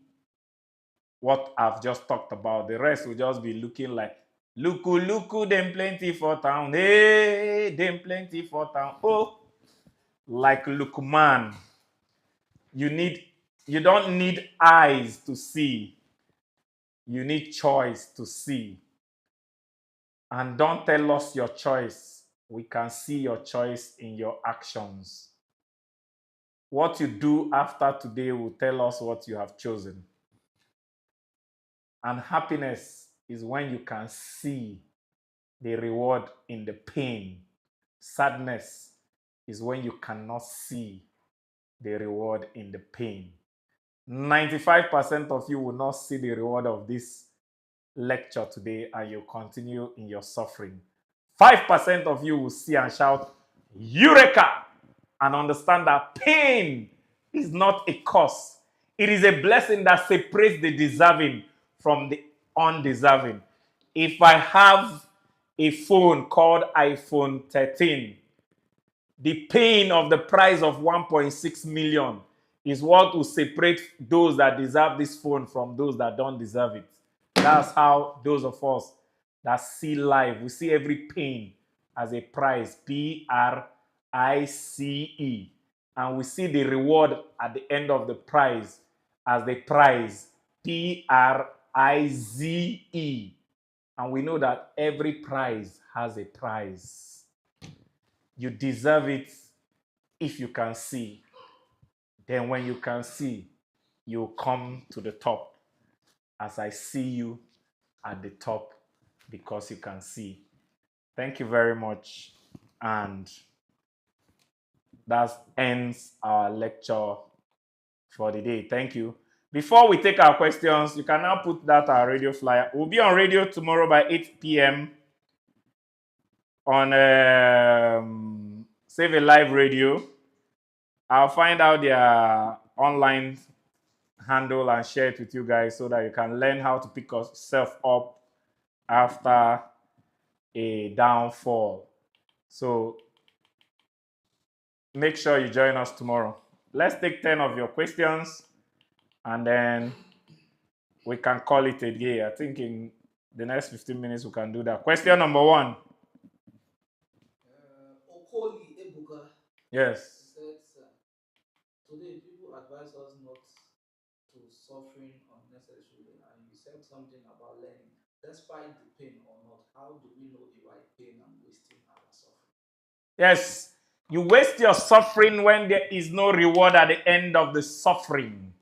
what I've just talked about. The rest will just be looking like, looku, them plenty for town. Hey, them plenty for town. Oh, like Lukman. You don't need eyes to see. You need choice to see. And don't tell us your choice. We can see your choice in your actions. What you do after today will tell us what you have chosen. And happiness is when you can see the reward in the pain. Sadness is when you cannot see the reward in the pain. 95% of you will not see the reward of this lecture today and you continue in your suffering. 5% of you will see and shout, Eureka! And understand that pain is not a curse. It is a blessing that separates the deserving from the undeserving. If I have a phone called iPhone 13, the pain of the price of 1.6 million is what will separate those that deserve this phone from those that don't deserve it. That's how those of us that see life, we see every pain as a prize, Price. And we see the reward at the end of the prize as the prize, Prize. And we know that every prize has a prize. You deserve it if you can see. Then when you can see, you come to the top. As I see you at the top because you can see. Thank you very much. And that ends our lecture for the day. Thank you. Before we take our questions, you can now put that our radio flyer. We'll be on radio tomorrow by 8 p.m. on Save a Live Radio. I'll find out their online handle and share it with you guys so that you can learn how to pick yourself up after a downfall. So make sure you join us tomorrow. Let's take 10 of your questions and then we can call it a day. I think in the next 15 minutes we can do that. Question number 1. Okoli Ebuka Yes. said, today people advise us not to suffering unnecessarily, and you said something about learning. Despite the pain or not, how do we know the right pain and wasting our suffering? Yes. You waste your suffering when there is no reward at the end of the suffering.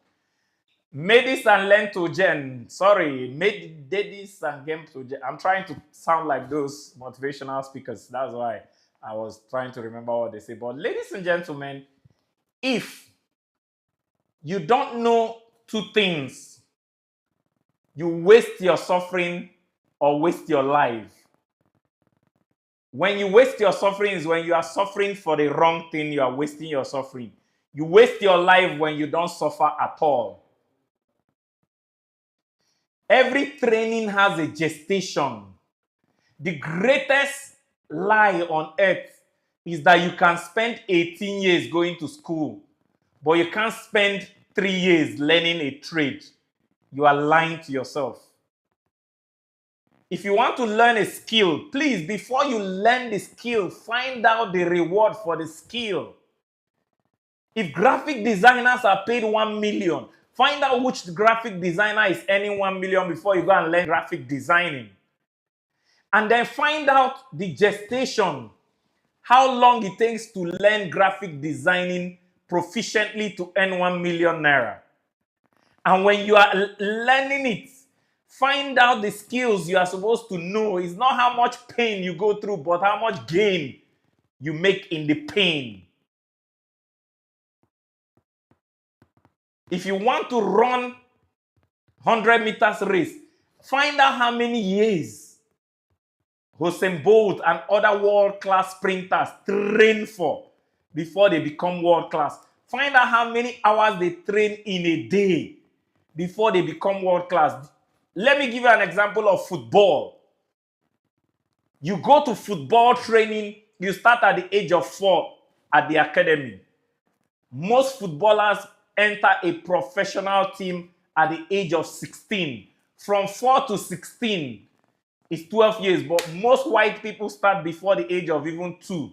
Medis and learn to gen. Sorry, Medis and game to gen. I'm trying to sound like those motivational speakers. That's why I was trying to remember what they say. But ladies and gentlemen, if you don't know two things, you waste your suffering or waste your life. When you waste your suffering is when you are suffering for the wrong thing, you are wasting your suffering. You waste your life when you don't suffer at all. Every training has a gestation. The greatest lie on earth is that you can spend 18 years going to school, but you can't spend 3 years learning a trade. You are lying to yourself. If you want to learn a skill, please, before you learn the skill, find out the reward for the skill. If graphic designers are paid 1 million, find out which graphic designer is earning 1 million before you go and learn graphic designing. And then find out the gestation, how long it takes to learn graphic designing proficiently to earn 1 million naira. And when you are learning it, find out the skills you are supposed to know. It's not how much pain you go through, but how much gain you make in the pain. If you want to run 100 meters race, find out how many years Usain Bolt and other world-class sprinters train for before they become world-class. Find out how many hours they train in a day before they become world-class. Let me give you an example of football. You go to football training, you start at the age of 4 at the academy. Most footballers enter a professional team at the age of 16. From 4 to 16 is 12 years, but most white people start before the age of even 2.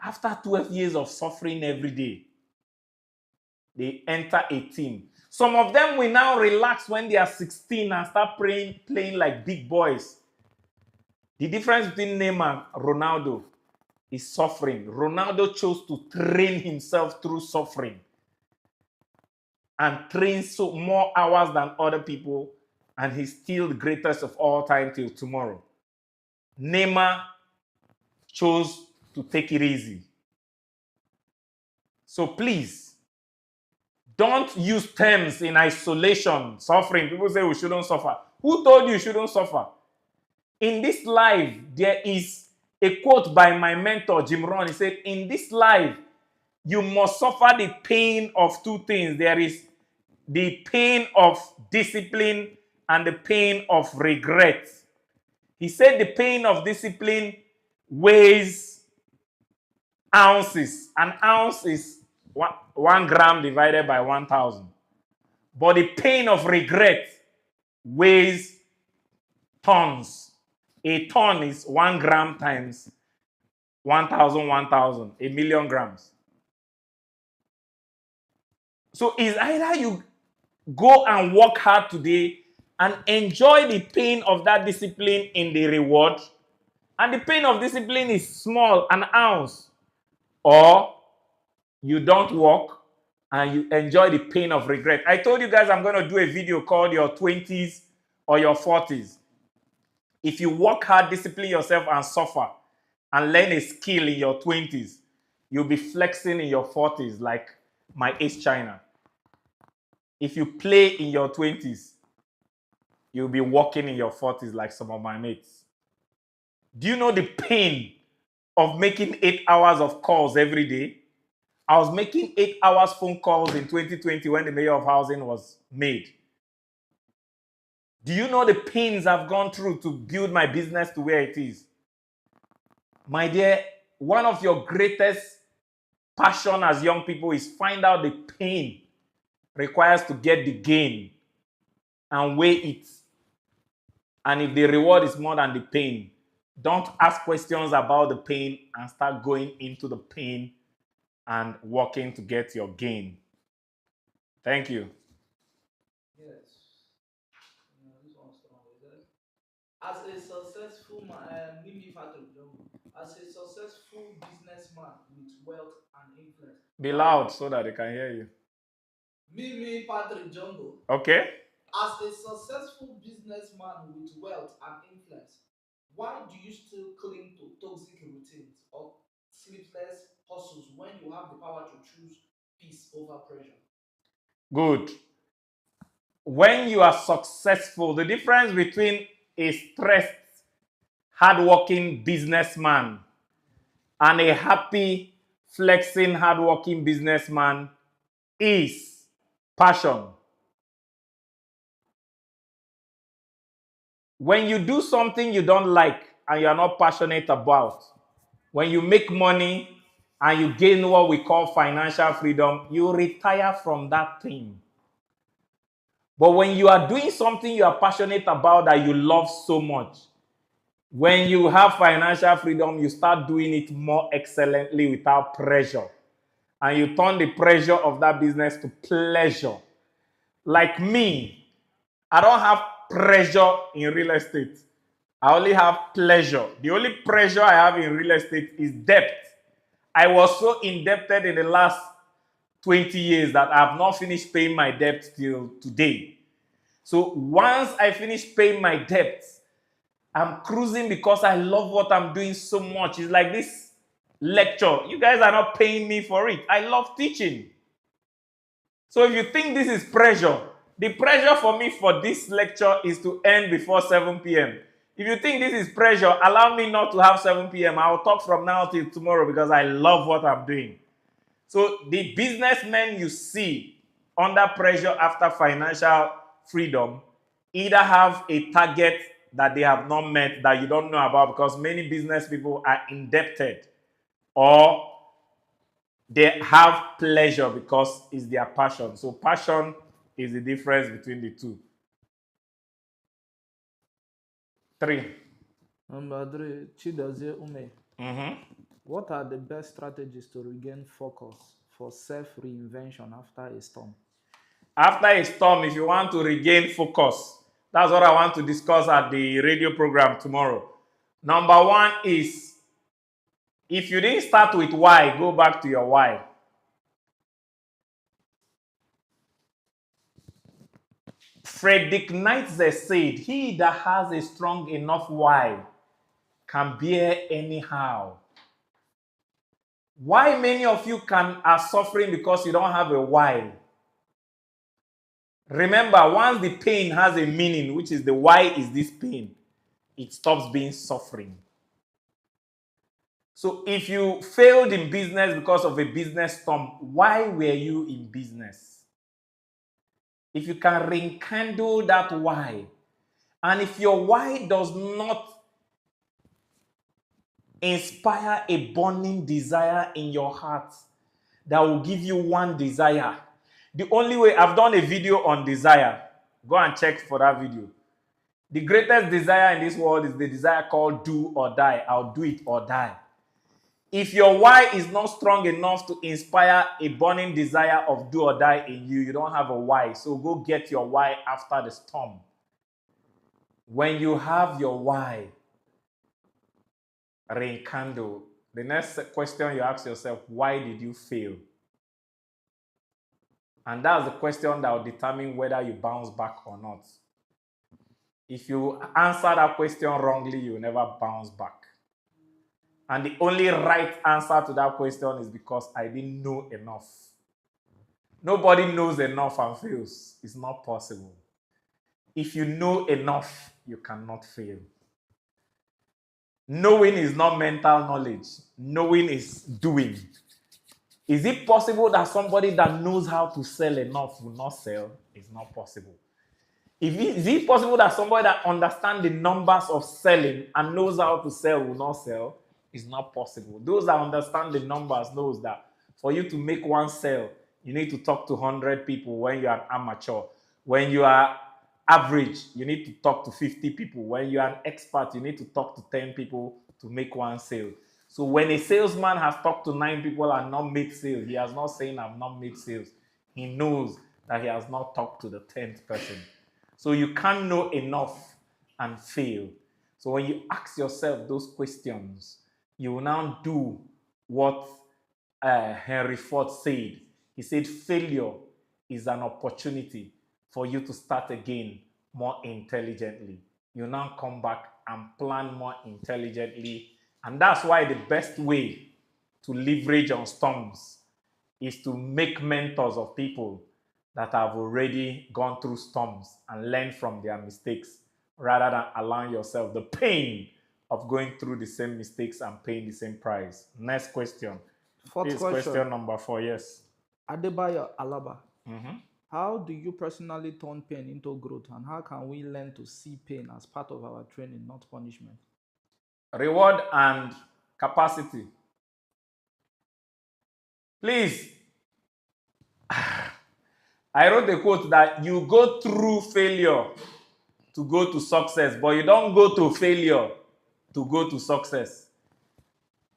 After 12 years of suffering every day, they enter a team. Some of them will now relax when they are 16 and start playing like big boys. The difference between Neymar and Ronaldo is suffering. Ronaldo chose to train himself through suffering and train so more hours than other people, and he's still the greatest of all time till tomorrow. Neymar chose to take it easy. So please, don't use terms in isolation. Suffering. People say we shouldn't suffer. Who told you you shouldn't suffer? In this life, there is a quote by my mentor, Jim Rohn. He said, in this life, you must suffer the pain of two things. There is the pain of discipline and the pain of regret. He said the pain of discipline weighs ounces. An ounce is 1 gram divided by 1,000. But the pain of regret weighs tons. A ton is 1 gram times 1,000, 1,000, 1,000,000 grams. So it's either you go and work hard today and enjoy the pain of that discipline in the reward, and the pain of discipline is small, an ounce, or you don't work and you enjoy the pain of regret. I told you guys I'm going to do a video called your 20s or your 40s. If you work hard, discipline yourself and suffer and learn a skill in your 20s, you'll be flexing in your 40s like my Ace China. If you play in your 20s, you'll be working in your 40s like some of my mates. Do you know the pain of making 8 hours of calls every day? I was making 8 hours phone calls in 2020 when the mayor of housing was made. Do you know the pains I've gone through to build my business to where it is? My dear, one of your greatest passion as young people is find out the pain requires to get the gain and weigh it. And if the reward is more than the pain, don't ask questions about the pain and start going into the pain and working to get your gain. Thank you. Yes. This one's strong, is it? As a successful man, Mimi Fatou Jomo, as a successful businessman with wealth and influence. Be loud so that they can hear you. Mimi Patrick Jumbo. Okay? As a successful businessman with wealth and influence, why do you still cling to toxic routines or sleepless hustles when you have the power to choose peace over pressure? Good. When you are successful, the difference between a stressed, hardworking businessman and a happy, flexing, hardworking businessman is passion. When you do something you don't like and you are not passionate about, when you make money and you gain what we call financial freedom, you retire from that thing. But when you are doing something you are passionate about that you love so much, when you have financial freedom, you start doing it more excellently without pressure. And you turn the pressure of that business to pleasure. Like me, I don't have pressure in real estate. I only have pleasure. The only pressure I have in real estate is debt. I was so indebted in the last 20 years that I have not finished paying my debt till today. So once I finish paying my debt, I'm cruising because I love what I'm doing so much. It's like this lecture. You guys are not paying me for it. I love teaching. So if you think this is pressure, the pressure for me for this lecture is to end before 7 p.m. If you think this is pressure, allow me not to have 7 p.m. I'll talk from now till tomorrow because I love what I'm doing. So the businessmen you see under pressure after financial freedom either have a target that they have not met that you don't know about because many business people are indebted, or they have pleasure because it's their passion. So passion is the difference between the two. 3. Number 3, Chidozie Ume. What are the best strategies to regain focus for self-reinvention after a storm? After a storm, if you want to regain focus, that's what I want to discuss at the radio program tomorrow. Number 1 is, if you didn't start with why, go back to your why. Friedrich Nietzsche said, he that has a strong enough why can bear anyhow. Why many of you are suffering because you don't have a why? Remember, once the pain has a meaning, which is the why is this pain, it stops being suffering. So if you failed in business because of a business storm, why were you in business? If you can rekindle that why, and if your why does not inspire a burning desire in your heart that will give you one desire. The only way, I've done a video on desire. Go and check for that video. The greatest desire in this world is the desire called do or die. I'll do it or die. If your why is not strong enough to inspire a burning desire of do or die in you, you don't have a why. So go get your why after the storm. When you have your why, rekindle. The next question you ask yourself, why did you fail? And that's the question that will determine whether you bounce back or not. If you answer that question wrongly, you will never bounce back. And the only right answer to that question is because I didn't know enough. Nobody knows enough and fails. It's not possible. If you know enough, you cannot fail. Knowing is not mental knowledge. Knowing is doing. Is it possible that somebody that knows how to sell enough will not sell? It's not possible. Is it possible that somebody that understands the numbers of selling and knows how to sell will not sell? It's not possible. Those that understand the numbers knows that for you to make one sale, you need to talk to 100 people when you are an amateur. When you are average, you need to talk to 50 people. When you are an expert, you need to talk to 10 people to make one sale. So when a salesman has talked to 9 people and not made sales, he has not saying I've not made sales. He knows that he has not talked to the 10th person. So you can't know enough and fail. So when you ask yourself those questions, you will now do what Henry Ford said. He said, failure is an opportunity for you to start again more intelligently. You now come back and plan more intelligently. And that's why the best way to leverage on storms is to make mentors of people that have already gone through storms and learn from their mistakes rather than allowing yourself the pain of going through the same mistakes and paying the same price. Next question. Fourth This question. question number 4, yes. Adebayo Alaba. Mm-hmm. How do you personally turn pain into growth, and how can we learn to see pain as part of our training, not punishment? Reward and capacity. Please, I wrote a quote that you go through failure to go to success, but you don't go to failure to go to success.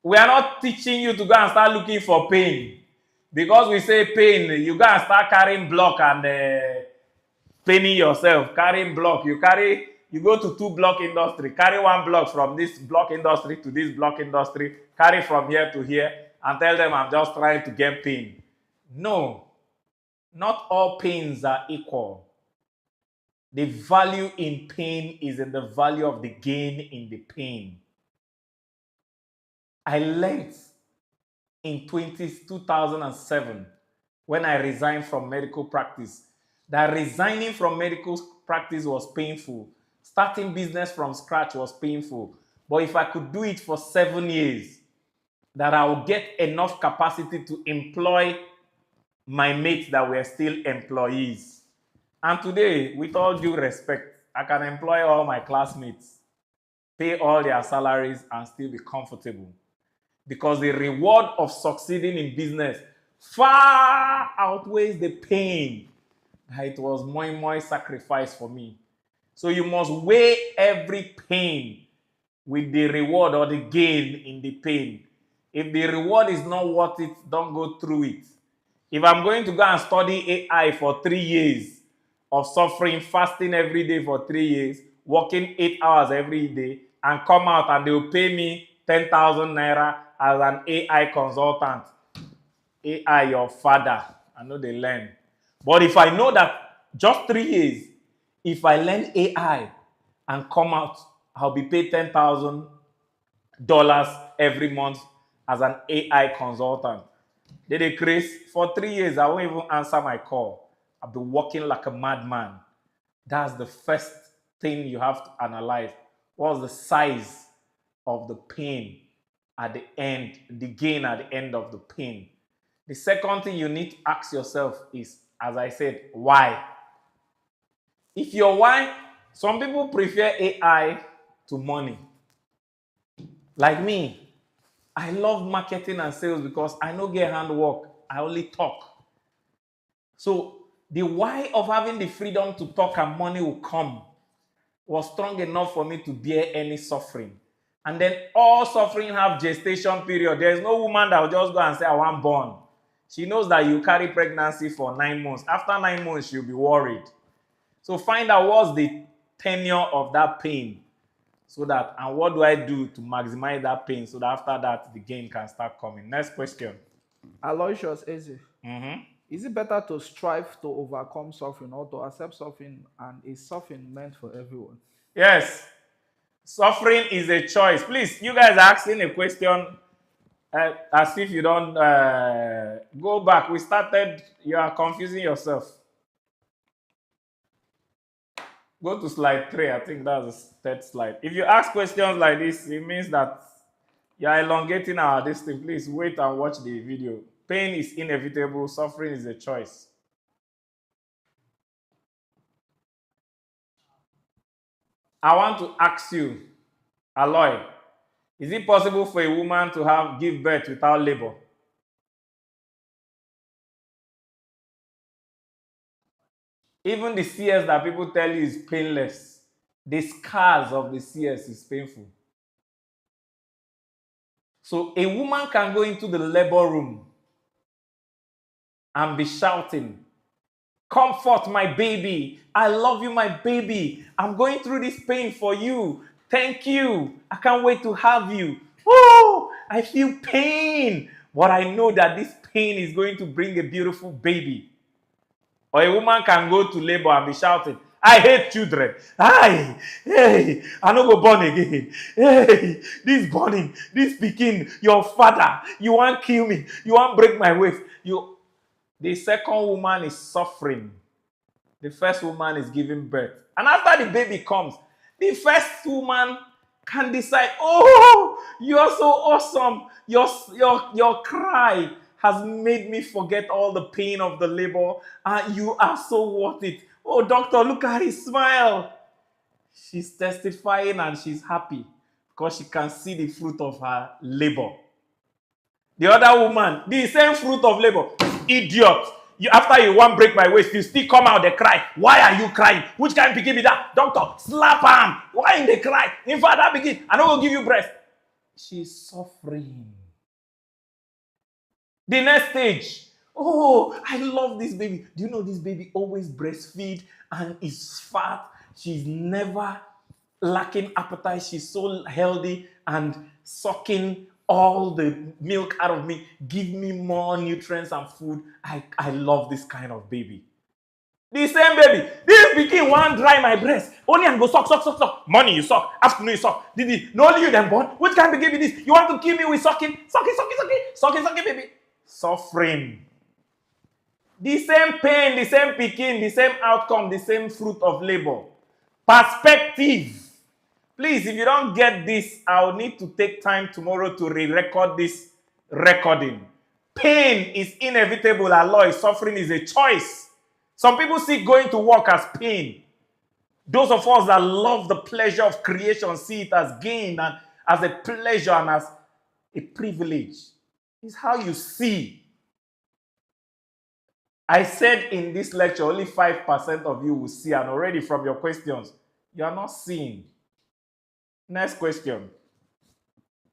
We are not teaching you to go and start looking for pain. Because we say pain, you go and start carrying block and paining yourself, carrying block. You go to 2 block industry, carry 1 block from this block industry to this block industry, carry from here to here, and tell them I'm just trying to get pain. No, not all pains are equal. The value in pain is in the value of the gain in the pain. I learned in 2007 when I resigned from medical practice that resigning from medical practice was painful. Starting business from scratch was painful. But if I could do it for 7 years, that I would get enough capacity to employ my mates that were still employees. And today, with all due respect, I can employ all my classmates, pay all their salaries, and still be comfortable. Because the reward of succeeding in business far outweighs the pain. It was more sacrifice for me. So you must weigh every pain with the reward or the gain in the pain. If the reward is not worth it, don't go through it. If I'm going to go and study AI for 3 years of suffering, fasting every day for 3 years, working 8 hours every day, and come out and they will pay me 10,000 naira as an AI consultant. AI, your father. I know they learn. But if I know that just 3 years, if I learn AI and come out, I'll be paid $10,000 every month as an AI consultant. They decrease for 3 years. I won't even answer my call. I'll be working like a madman. That's the first thing you have to analyze. What's the size of the pain at the end, the gain at the end of the pain? The second thing you need to ask yourself is, as I said, why? If your why, some people prefer AI to money. Like me, I love marketing and sales because I don't get handwork. I only talk. So the why of having the freedom to talk and money will come was strong enough for me to bear any suffering. And then all suffering have gestation period. There's no woman that will just go and say, I want born. She knows that you carry pregnancy for 9 months. After 9 months, she'll be worried. So find out what's the tenure of that pain. So that, and what do I do to maximize that pain so that after that, the gain can start coming? Next question. Aloysius Eze. Mm-hmm. Is it better to strive to overcome suffering or to accept suffering, and is suffering meant for everyone? Yes. Suffering is a choice. Please, you guys are asking a question as if you don't go back. We started, you are confusing yourself. Go to slide 3. I think that's the 3rd slide. If you ask questions like this, it means that you are elongating our distance. Please wait and watch the video. Pain is inevitable. Suffering is a choice. I want to ask you, Aloy, is it possible for a woman to give birth without labor? Even the CS that people tell you is painless, the scars of the CS is painful. So a woman can go into the labor room and be shouting, "Comfort my baby. I love you, my baby. I'm going through this pain for you. Thank you. I can't wait to have you. Oh, I feel pain, but I know that this pain is going to bring a beautiful baby." Or a woman can go to labor and be shouting, "I hate children. Hey, I no go born again. Hey, this burning, this pikin, your father, you want kill me, you want break my waist." The second woman is suffering. The first woman is giving birth. And after the baby comes, the first woman can decide, "Oh, you're so awesome. Your cry has made me forget all the pain of the labor. You are so worth it. Oh, doctor, look at his smile." She's testifying and she's happy because she can see the fruit of her labor. The other woman, the same fruit of labor. "Idiot. After you want break my waist, you still come out, they cry. Why are you crying? Which kind of begin with that? Doctor, slap him. Why in they cry? In fact, that begin. I don't will give you breast." She's suffering. The next stage. "Oh, I love this baby. Do you know this baby always breastfeed and is fat? She's never lacking appetite. She's so healthy and sucking all the milk out of me. Give me more nutrients and food. I love this kind of baby." The same baby. This pikin wan dry my breast. Only I go suck. Morning you suck. Afternoon you suck. Didi, no only you then born. Which kind of baby this? You want to kill me with sucking? Sucking, baby. Suffering. The same pain, the same pikin, the same outcome, the same fruit of labor. Perspective. Please, if you don't get this, I'll need to take time tomorrow to re-record this recording. Pain is inevitable. Aloy, suffering is a choice. Some people see going to work as pain. Those of us that love the pleasure of creation see it as gain and as a pleasure and as a privilege. It's how you see. I said in this lecture, only 5% of you will see, and already from your questions, you are not seeing. Next question.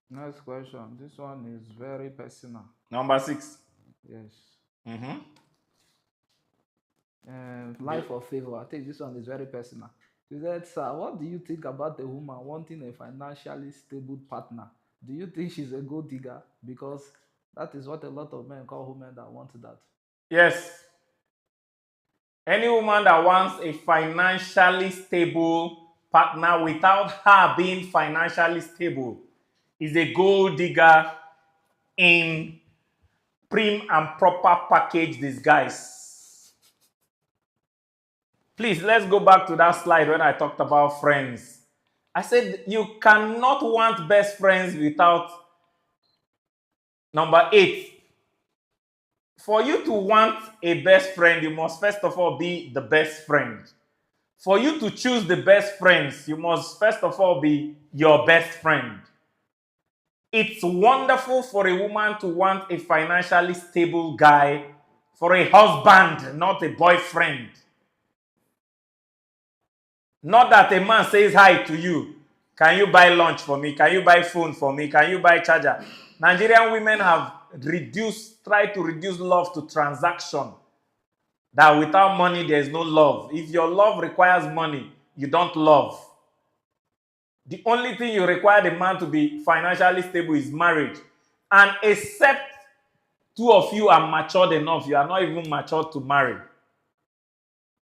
Next question. This one is very personal. Number 6. Yes. Mm-hmm. Life or favor. I think this one is very personal. He said, "Sir, what do you think about a woman wanting a financially stable partner? Do you think she's a gold digger? Because that is what a lot of men call women that want that." Yes. Any woman that wants a financially stable partner without her being financially stable is a gold digger in prim and proper package disguise. Please, let's go back to that slide when I talked about friends. I said you cannot want best friends without number 8. For you to want a best friend, you must first of all be the best friend. For you to choose the best friends, you must first of all be your best friend. It's wonderful for a woman to want a financially stable guy, for a husband, not a boyfriend. Not that a man says hi to you. "Can you buy lunch for me? Can you buy phone for me? Can you buy charger?" Nigerian women have tried to reduce love to transaction. That without money, there is no love. If your love requires money, you don't love. The only thing you require the man to be financially stable is marriage. And except two of you are matured enough, you are not even matured to marry.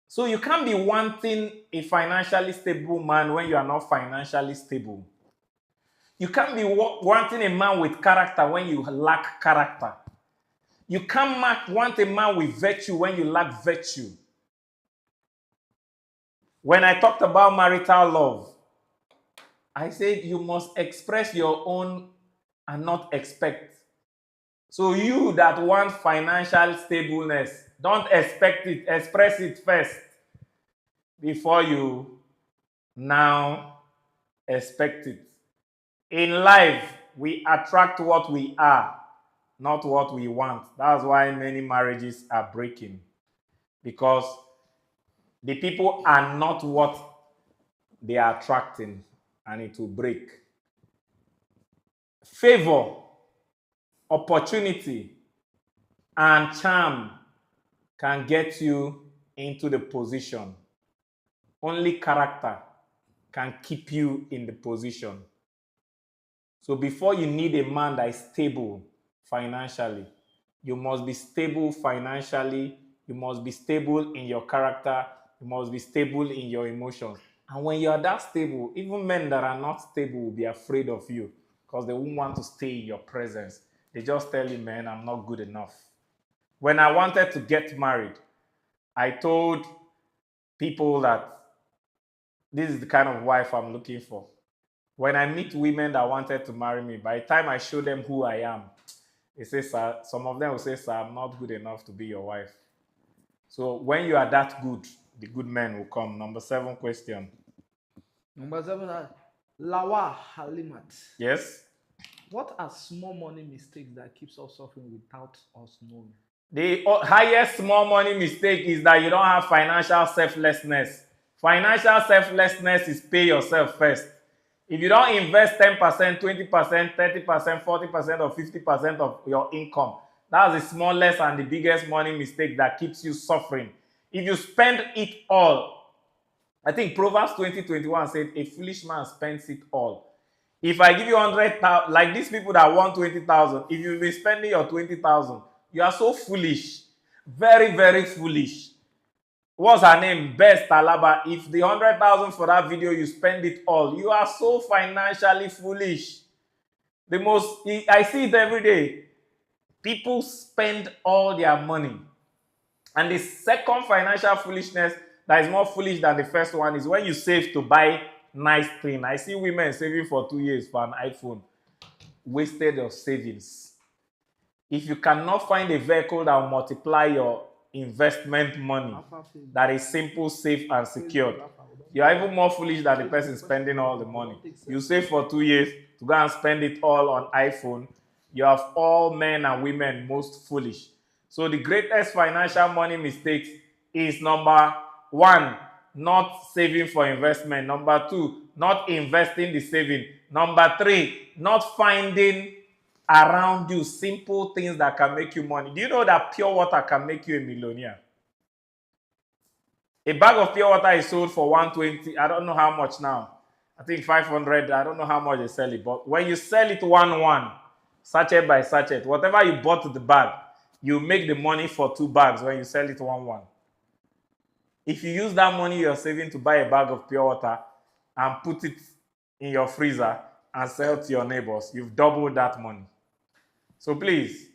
So you can't be wanting a financially stable man when you are not financially stable. You can't be wanting a man with character when you lack character. You can't want a man with virtue when you lack virtue. When I talked about marital love, I said you must express your own and not expect So you that want financial stableness, don't expect it, express it first before you now expect it. In life, we attract what we are, not what we want. That's why many marriages are breaking, because the people are not what they are attracting, and it will break. Favor, opportunity, and charm can get you into the position. Only character can keep you in the position. So before you need a man that is stable financially, you must be stable financially, you must be stable in your character, you must be stable in your emotions. And when you are that stable, even men that are not stable will be afraid of you because they won't want to stay in your presence. They just tell you, man, I'm not good enough. When I wanted to get married, I told people that this is the kind of wife I'm looking for. When I meet women that wanted to marry me, by the time I show them who I am, they say, sir, some of them will say, sir, I'm not good enough to be your wife. So when you are that good, the good men will come. Number 7 question. Number 7, Lawa Halimat. Yes? What are small money mistakes that keeps us suffering without us knowing? The highest small money mistake is that you don't have financial selflessness. Financial selflessness is pay yourself first. If you don't invest 10%, 20%, 30%, 40%, or 50% of your income, that's the smallest and the biggest money mistake that keeps you suffering. If you spend it all, I think Proverbs 20:21 said, a foolish man spends it all. If I give you 100,000, like these people that want 20,000, if you've been spending your 20,000, you are so foolish. Very, very foolish. What's her name? Best Talaba. If the 100,000 for that video, you spend it all, you are so financially foolish. I see it every day. People spend all their money. And the second financial foolishness that is more foolish than the first one is when you save to buy nice thing. I see women saving for 2 years for an iPhone. Wasted your savings. If you cannot find a vehicle that will multiply your investment money, that is simple, safe, and secure, you are even more foolish than the person spending all the money. You save for 2 years to go and spend it all on iPhone. You have all men and women most foolish. So the greatest financial money mistakes is number 1, not saving for investment. Number 2, not investing the saving. Number 3, not finding around you simple things that can make you money. Do you know that pure water can make you a millionaire? A bag of pure water is sold for 120. I don't know how much now. I think 500. I don't know how much they sell it. But when you sell it 1-1, sachet by sachet, whatever you bought the bag, you make the money for 2 bags when you sell it 1-1. If you use that money you're saving to buy a bag of pure water and put it in your freezer and sell to your neighbors, you've doubled that money. So please,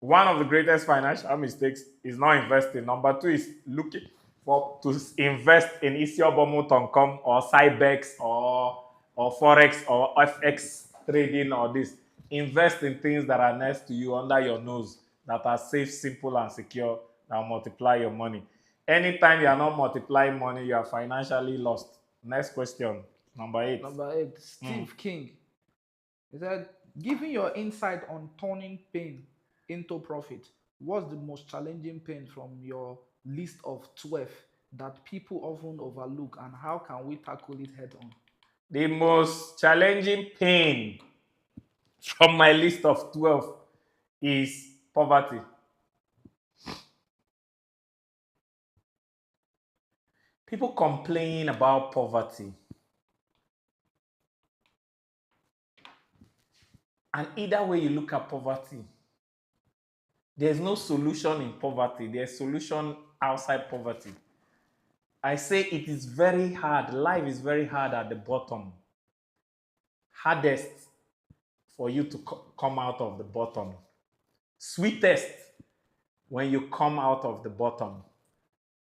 one of the greatest financial mistakes is not investing. Number 2 is looking to invest in isiobomu.com or Cybex or Forex or FX trading or this. Invest in things that are next to you, under your nose, that are safe, simple, and secure, that will multiply your money. Anytime you are not multiplying money, you are financially lost. Next question, number 8. Number 8, Steve King. He said, giving your insight on turning pain into profit, what's the most challenging pain from your list of 12 that people often overlook, and how can we tackle it head on? The most challenging pain from my list of 12 is poverty. People complain about poverty. And either way you look at poverty, there's no solution in poverty. There's solution outside poverty. I say it is very hard. Life is very hard at the bottom. Hardest for you to come out of the bottom. Sweetest when you come out of the bottom.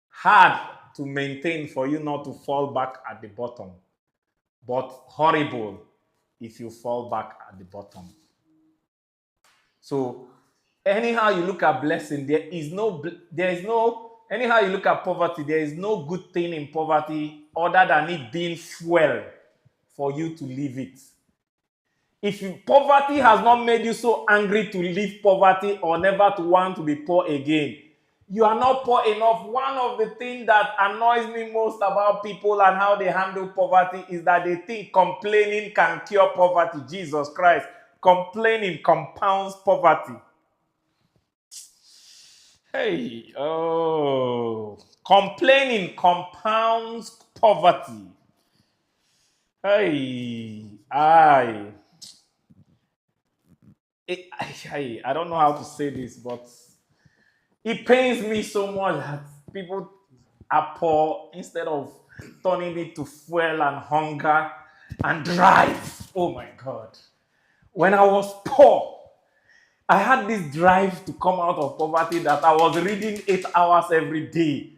Hard to maintain for you not to fall back at the bottom. But horrible if you fall back at the bottom. So anyhow you look at blessing, anyhow you look at poverty, there is no good thing in poverty other than it being fuel for you to leave it. If poverty has not made you so angry to leave poverty or never to want to be poor again, you are not poor enough. One of the things that annoys me most about people and how they handle poverty is that they think complaining can cure poverty. Jesus Christ. Complaining compounds poverty. Hey, oh. Complaining compounds poverty. Hey, I don't know how to say this, but it pains me so much that people are poor instead of turning it to fuel and hunger and drive. Oh my God. When I was poor, I had this drive to come out of poverty that I was reading 8 hours every day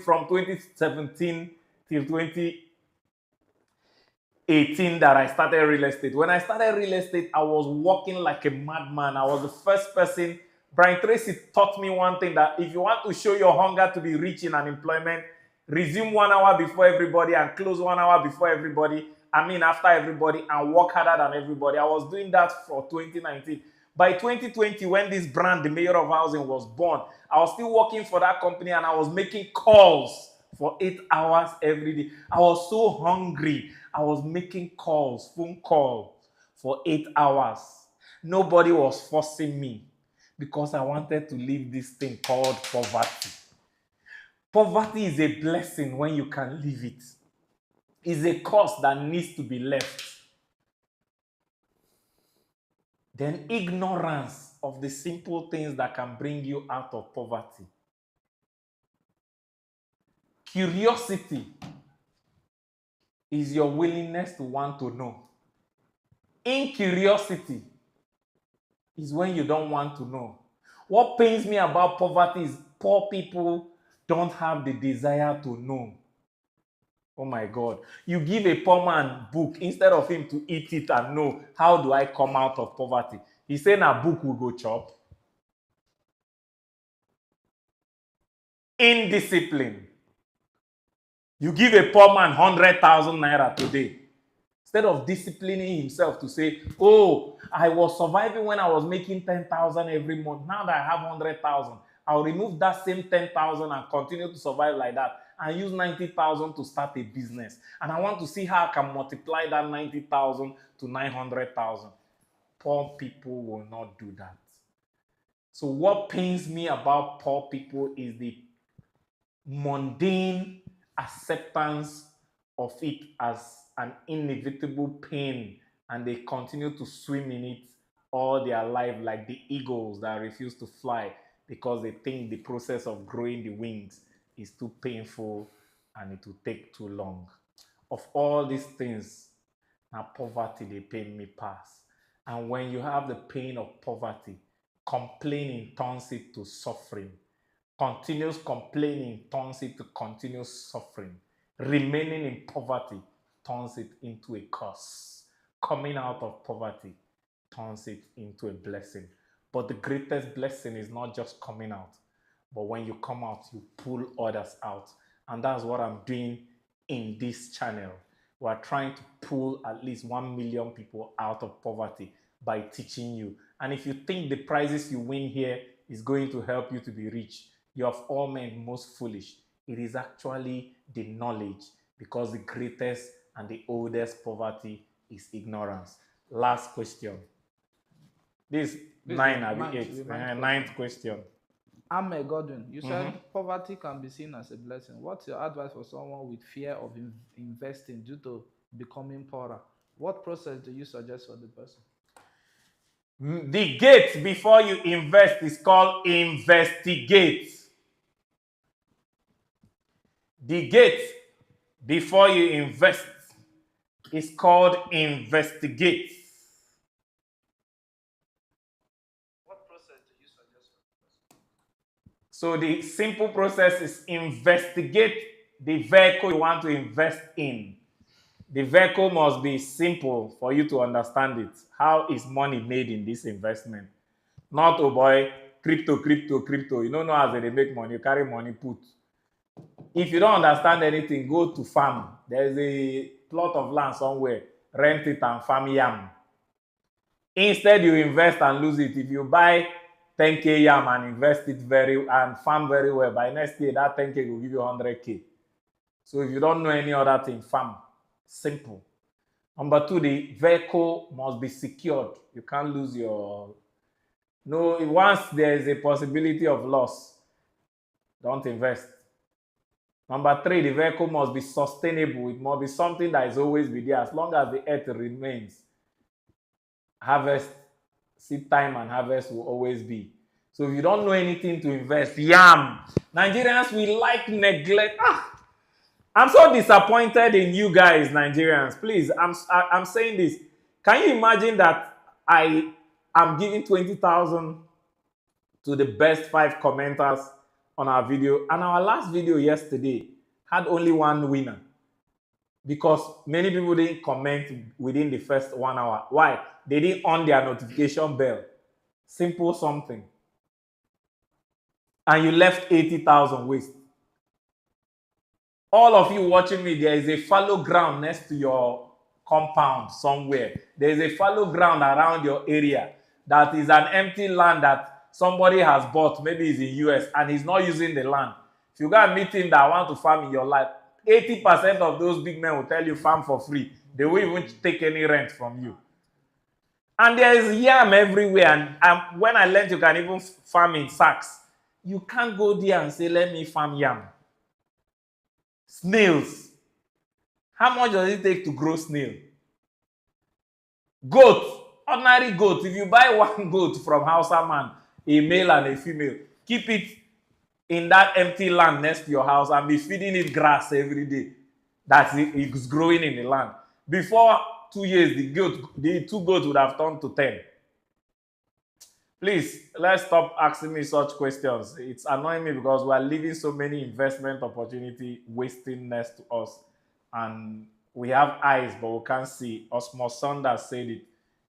from 2017 till 2018 that I started real estate. When I started real estate, I was working like a madman. I was the first person. Brian Tracy taught me one thing, that if you want to show your hunger to be rich in unemployment, resume 1 hour before everybody and close 1 hour before everybody. After everybody, and work harder than everybody. I was doing that for 2019. By 2020, when this brand, the Mayor of Housing, was born, I was still working for that company and I was making calls for 8 hours every day. I was so hungry. I was making calls, phone calls for 8 hours. Nobody was forcing me because I wanted to leave this thing called poverty. Poverty is a blessing when you can leave it. It's a curse that needs to be left. Then ignorance of the simple things that can bring you out of poverty. Curiosity is your willingness to want to know. Incuriosity is when you don't want to know. What pains me about poverty is poor people don't have the desire to know. Oh my God. You give a poor man book instead of him to eat it and know, how do I come out of poverty? He said a book will go chop. Indiscipline. You give a poor man 100,000 naira today. Instead of disciplining himself to say, oh, I was surviving when I was making 10,000 every month. Now that I have 100,000, I'll remove that same 10,000 and continue to survive like that and use 90,000 to start a business. And I want to see how I can multiply that 90,000 to 900,000. Poor people will not do that. So what pains me about poor people is the mundane acceptance of it as an inevitable pain, and they continue to swim in it all their life like the eagles that refuse to fly because they think the process of growing the wings is too painful and it will take too long. Of all these things, now poverty they pain me pass. And when you have the pain of poverty, complaining turns it to suffering. Continuous complaining turns it to continuous suffering. Remaining in poverty turns it into a curse. Coming out of poverty turns it into a blessing. But the greatest blessing is not just coming out, but when you come out, you pull others out. And that's what I'm doing in this channel. We're trying to pull at least 1 million people out of poverty by teaching you. And if you think the prizes you win here is going to help you to be rich, you have all men most foolish. It is actually the knowledge, because the greatest and the oldest poverty is ignorance. Last question. This nine, I'll be eight. Ninth question. Ahmed Godwin, you said poverty can be seen as a blessing. What's your advice for someone with fear of investing due to becoming poorer? What process do you suggest for the person? The gate before you invest is called investigate. The gate before you invest is called investigate. What process do you suggest for the person? So the simple process is investigate the vehicle you want to invest in. The vehicle must be simple for you to understand it. How is money made in this investment? Not, oh boy, crypto, crypto, crypto. You don't know how they make money. You carry money, put. If you don't understand anything, go to farm. There's a plot of land somewhere. Rent it and farm yam. Instead, you invest and lose it. If you buy 10K yam and invest it and farm very well, by next year, that 10K will give you 100K. So if you don't know any other thing, farm. Simple. Number two, the vehicle must be secured. You can't lose your... No, once there is a possibility of loss, don't invest. Number three, the vehicle must be sustainable. It must be something that is always be there. As long as the earth remains, harvest, seed time and harvest will always be. So if you don't know anything to invest, yam. Nigerians, we like neglect. I'm so disappointed in you guys, Nigerians. Please, I'm saying this. Can you imagine that I am giving 20,000 to the best 5 commenters on our video, and our last video yesterday had only one winner because many people didn't comment within the first 1 hour. Why? They didn't on their notification bell. Simple something. And you left 80,000 waste. All of you watching me, there is a fallow ground next to your compound somewhere. There is a fallow ground around your area that is an empty land that somebody has bought. Maybe he's in US and he's not using the land. If you got a meeting that want to farm in your life, 80% of those big men will tell you farm for free. They won't even take any rent from you. And there is yam everywhere. And when I learned you can even farm in sacks, you can't go there and say, let me farm yam. Snails. How much does it take to grow snail? Goat. Ordinary goat. If you buy one goat from Hausa man, a male and a female, keep it in that empty land next to your house and be feeding it grass every day. That's it. It's growing in the land. Before 2 years, the 2 goats would have turned to 10. Please, let's stop asking me such questions. It's annoying me because we are leaving so many investment opportunity wasting next to us. And we have eyes, but we can't see. Osmos Saunders said it.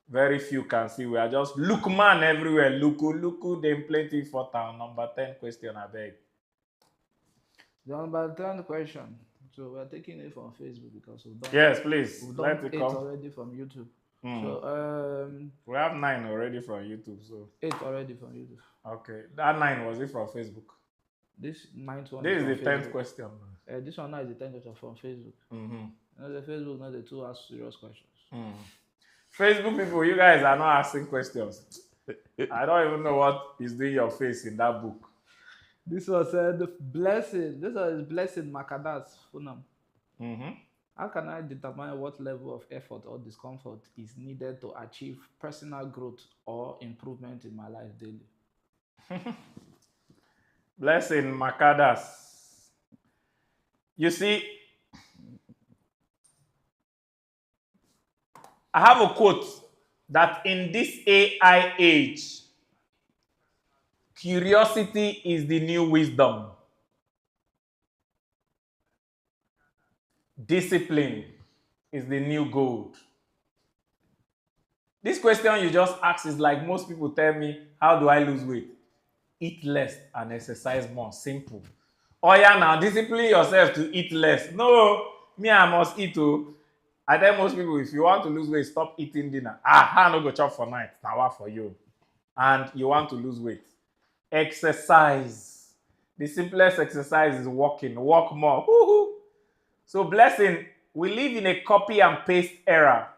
Very few can see. We are just look man everywhere. Luku, then plenty for town. Number 10 question, I beg. The number 10 question. So we're taking it from Facebook because we've done, yes, please. We've done 8 already from YouTube. So we have 9 already from YouTube. So 8 already from YouTube. Okay, that 9 was it from Facebook? This 9th one. This is the 10th question. This one now is the 10th question from Facebook. You know, the Facebook, not the 2 ask serious questions. Facebook people, you guys are not asking questions. I don't even know what is doing your face in that book. This was the blessing. This was blessing Makadas Funam. How can I determine what level of effort or discomfort is needed to achieve personal growth or improvement in my life daily? Blessing Makadas. You see, I have a quote that in this AI age, curiosity is the new wisdom. Discipline is the new gold. This question you just asked is like most people tell me, how do I lose weight? Eat less and exercise more. Simple. Oh yeah, now discipline yourself to eat less. No, me I must eat too. I tell most people, if you want to lose weight, stop eating dinner. I no go chop for night. Now what for you? And you want to lose weight. Exercise. The simplest exercise is walking. Walk more. Woo-hoo. So blessing, we live in a copy and paste era.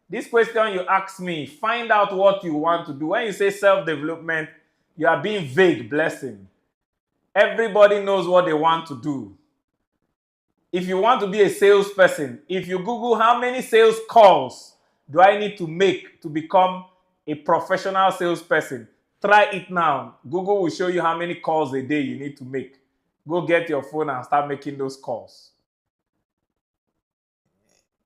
This question you ask me, find out what you want to do. When you say self-development, you are being vague, blessing. Everybody knows what they want to do. If you want to be a salesperson, if you Google how many sales calls do I need to make to become a professional salesperson, try it now. Google will show you how many calls a day you need to make. Go get your phone and start making those calls.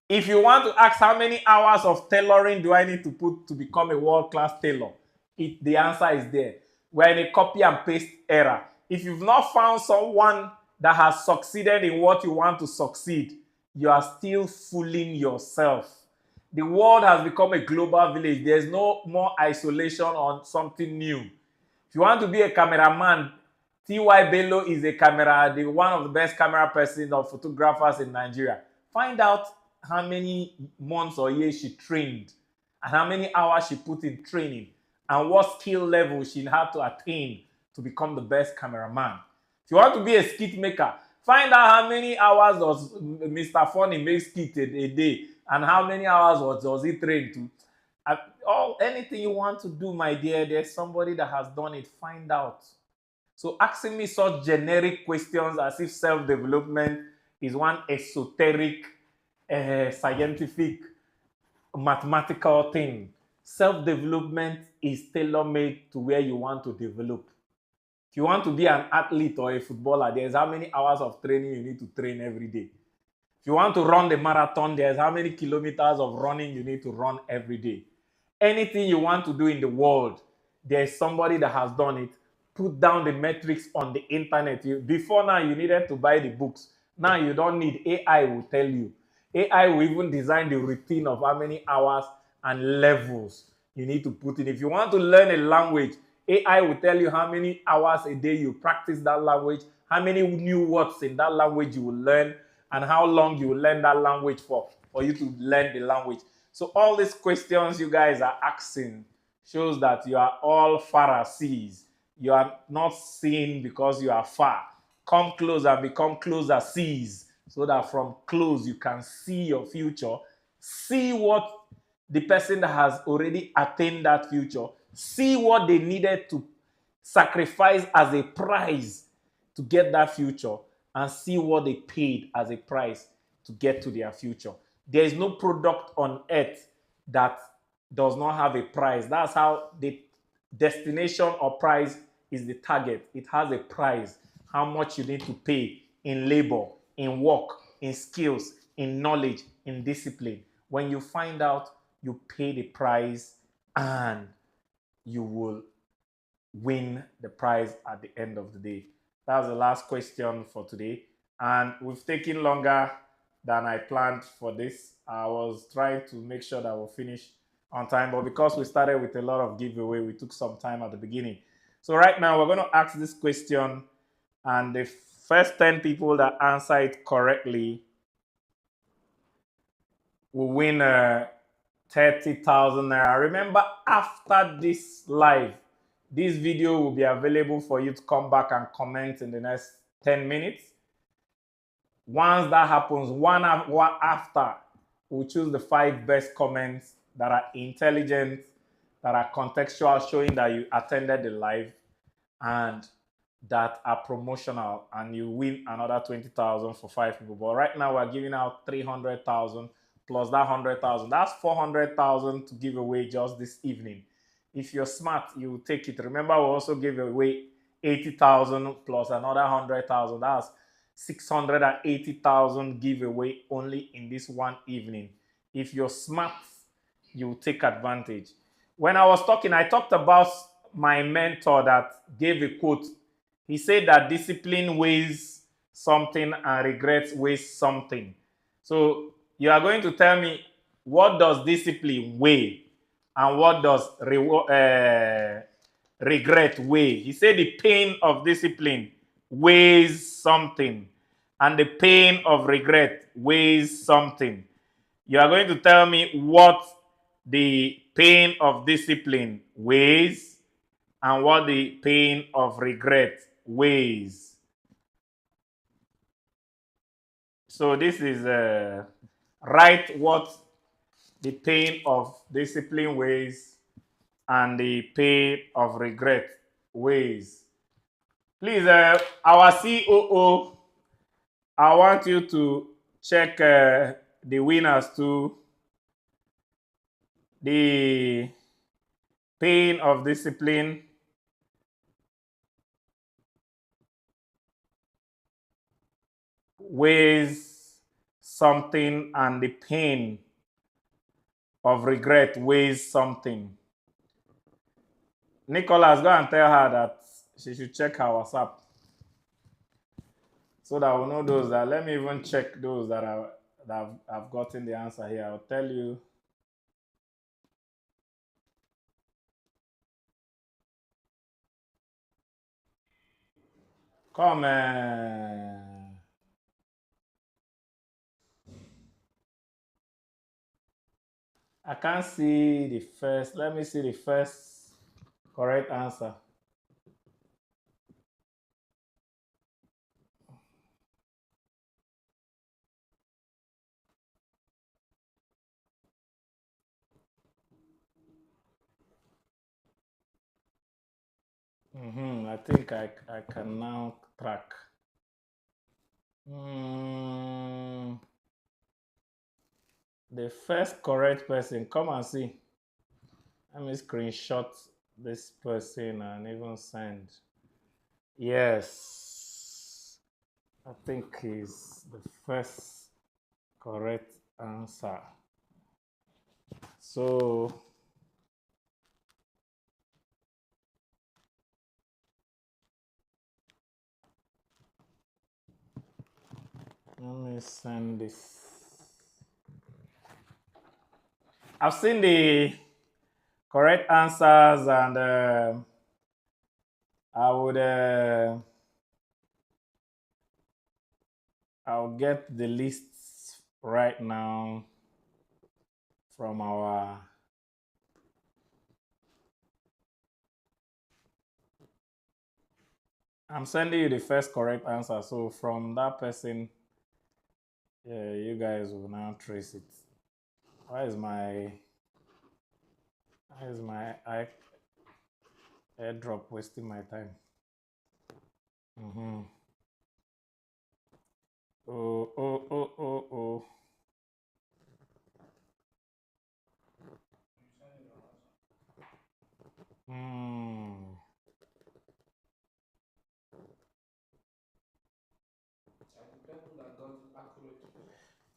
If you want to ask how many hours of tailoring do I need to put to become a world-class tailor, the answer is there. We're in a copy and paste era. If you've not found someone that has succeeded in what you want to succeed, you are still fooling yourself. The world has become a global village. There's no more isolation on something new. If you want to be a cameraman, T.Y. Bello is one of the best camera persons or photographers in Nigeria. Find out how many months or years she trained and how many hours she put in training and what skill level she had to attain to become the best cameraman. If you want to be a skit maker, find out how many hours does Mr. Funny make skit a day and how many hours does he train to. Anything you want to do, my dear, there's somebody that has done it. Find out. So asking me such generic questions as if self-development is one esoteric, scientific, mathematical thing. Self-development is tailor-made to where you want to develop. If you want to be an athlete or a footballer, there's how many hours of training you need to train every day. If you want to run the marathon, there's how many kilometers of running you need to run every day. Anything you want to do in the world, there's somebody that has done it. Put down the metrics on the internet. Before now, you needed to buy the books. Now you don't need. AI will tell you. AI will even design the routine of how many hours and levels you need to put in. If you want to learn a language, AI will tell you how many hours a day you practice that language, how many new words in that language you will learn, and how long you will learn that language for you to learn the language. So all these questions you guys are asking shows that you are all Pharisees. You are not seeing because you are far. Come close and become closer sees, so that from close you can see your future. See what the person that has already attained that future, see what they needed to sacrifice as a price to get that future, and see what they paid as a price to get to their future. There is no product on earth that does not have a price. That's how the destination or price is the target. It has a price, how much you need to pay in labor, in work, in skills, in knowledge, in discipline. When you find out, you pay the price and you will win the prize at the end of the day. That's the last question for today. And we've taken longer than I planned for this. I was trying to make sure that we'll finish on time, but because we started with a lot of giveaway, we took some time at the beginning. So right now we're going to ask this question, and the first 10 people that answer it correctly will win 30,000 naira. Remember, after this live, this video will be available for you to come back and comment in the next 10 minutes. Once that happens, one after, we'll choose the 5 best comments that are intelligent, that are contextual, showing that you attended the live, and that are promotional, and you win another 20,000 for 5 people. But right now, we're giving out 300,000 plus that 100,000. That's 400,000 to give away just this evening. If you're smart, you will take it. Remember, we also gave away 80,000 plus another 100,000. That's 680,000 giveaway only in this one evening. If you're smart, you will take advantage. When I was talking, I talked about my mentor that gave a quote. He said that discipline weighs something and regret weighs something. So you are going to tell me, what does discipline weigh and what does regret weigh? He said the pain of discipline weighs something and the pain of regret weighs something. You are going to tell me what the pain of discipline weighs and what the pain of regret weighs. So this is write what the pain of discipline weighs and the pain of regret weighs. Please, our COO, I want you to check the winners too. The pain of discipline weighs something and the pain of regret weighs something. Nicholas, go and tell her that she should check her WhatsApp so that we'll know those that. Let me even check those that I've gotten the answer here. I'll tell you Come. I can't see the first. Let me see the first correct answer. I think I can now track. The first correct person, come and see. Let me screenshot this person and even send. Yes, I think is the first correct answer. So let me send this. I've seen the correct answers, and I would I'll get the lists right now from our I'm sending you the first correct answer. So from that person, yeah, you guys will now trace it. Why is my airdrop wasting my time? Oh.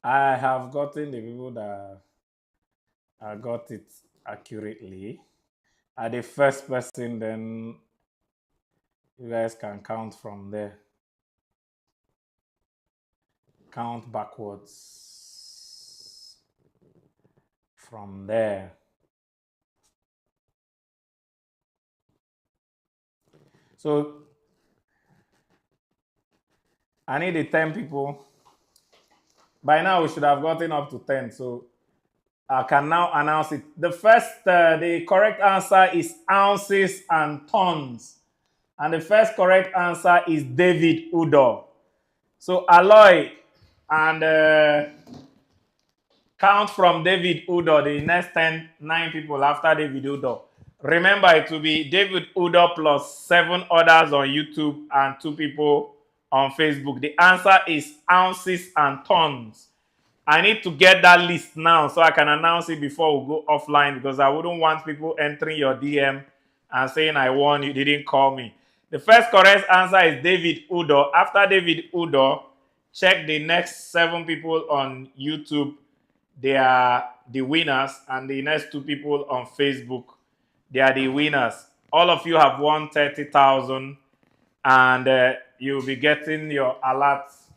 I have gotten the people that I got it accurately. At the first person, then you guys can count from there. Count backwards from there. So I need the 10 people. By now, we should have gotten up to 10. So I can now announce it. The correct answer is ounces and tons. And the first correct answer is David Udo. So Aloy and count from David Udo, the next 9 people after David Udo. Remember, it will be David Udo plus 7 others on YouTube and 2 people on Facebook. The answer is ounces and tons. I need to get that list now so I can announce it before we go offline, because I wouldn't want people entering your DM and saying I won, you didn't call me. The first correct answer is David Udo. After David Udo, check the next 7 people on YouTube. They are the winners, and the next 2 people on Facebook, they are the winners. All of you have won 30,000, and you'll be getting your alerts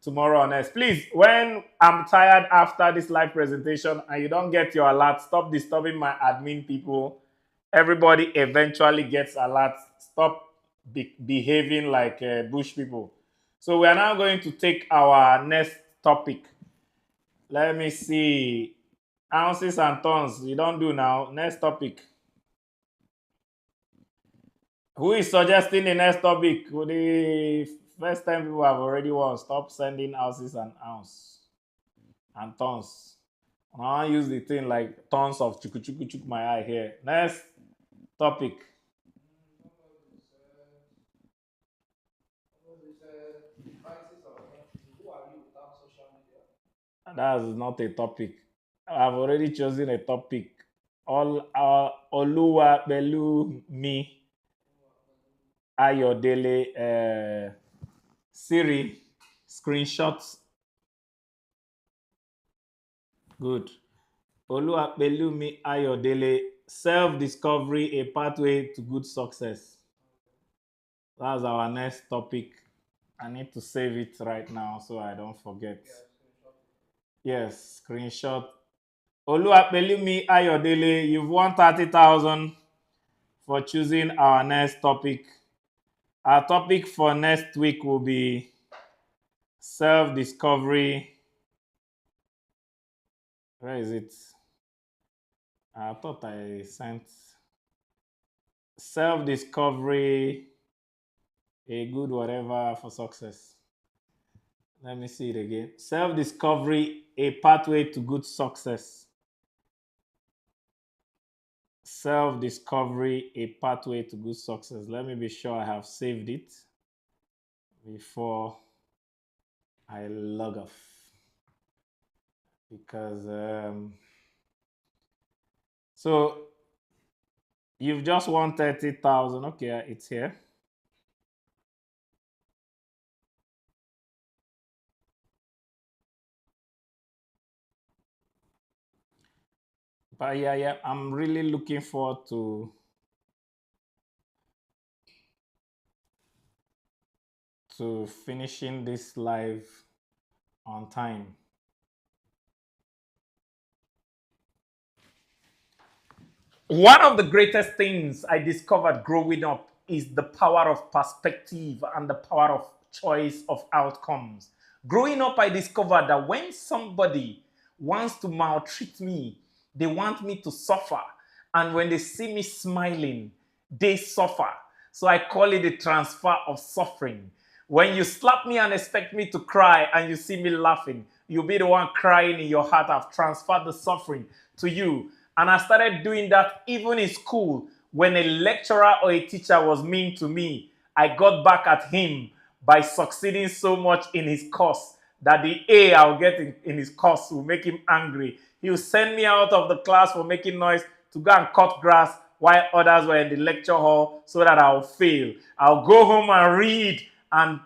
tomorrow on S. Please, when I'm tired after this live presentation and you don't get your alert, stop disturbing my admin people. Everybody eventually gets alerts. Stop behaving like bush people. So we are now going to take our next topic. Let me see. Ounces and tons. You don't do now. Next topic. Who is suggesting the next topic? The first time people have already won. Stop sending ounces and ounce and tons. I use the thing like tons of chuku chuku chuk my eye here. Next topic. That is not a topic. I've already chosen a topic. Oluwa Belu Mi Ayodele Siri screenshots. Good. Oluwapelumi Ayodele, self-discovery, a pathway to good success. That's our next topic. I need to save it right now so I don't forget. Yes, screenshot. Oluwapelumi Ayodele, you've won 30,000 for choosing our next topic. Our topic for next week will be self-discovery. Where is it? I thought I sent self-discovery, a good whatever for success. Let me see it again. Self-discovery, a pathway to good success. Self-discovery, a pathway to good success. Let me be sure I have saved it before I log off. Because so you've just won 30,000. Okay, it's here. But yeah, I'm really looking forward to finishing this live on time. One of the greatest things I discovered growing up is the power of perspective and the power of choice of outcomes. Growing up, I discovered that when somebody wants to maltreat me, they want me to suffer. And when they see me smiling, they suffer. So I call it the transfer of suffering. When you slap me and expect me to cry and you see me laughing, you'll be the one crying in your heart. I've transferred the suffering to you. And I started doing that even in school. When a lecturer or a teacher was mean to me, I got back at him by succeeding so much in his course that the A I'll get in his course will make him angry. He will send me out of the class for making noise to go and cut grass while others were in the lecture hall so that I'll fail. I'll go home and read and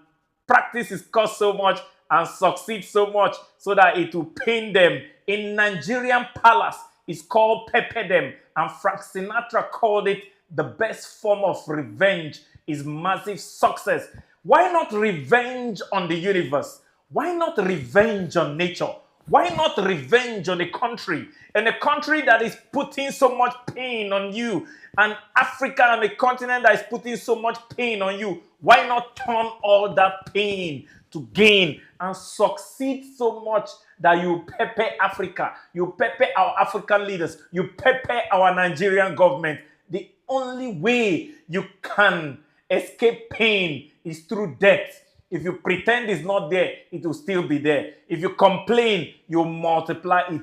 practice his course so much and succeed so much so that it will pain them. In Nigerian palace, it's called Pepe Them, and Frank Sinatra called it the best form of revenge is massive success. Why not revenge on the universe? Why not revenge on nature? Why not revenge on a country? And a country that is putting so much pain on you, and Africa and a continent that is putting so much pain on you, why not turn all that pain to gain and succeed so much that you pepper Africa, you pepper our African leaders, you pepper our Nigerian government? The only way you can escape pain is through death. If you pretend it's not there, it will still be there. If you complain, you multiply it.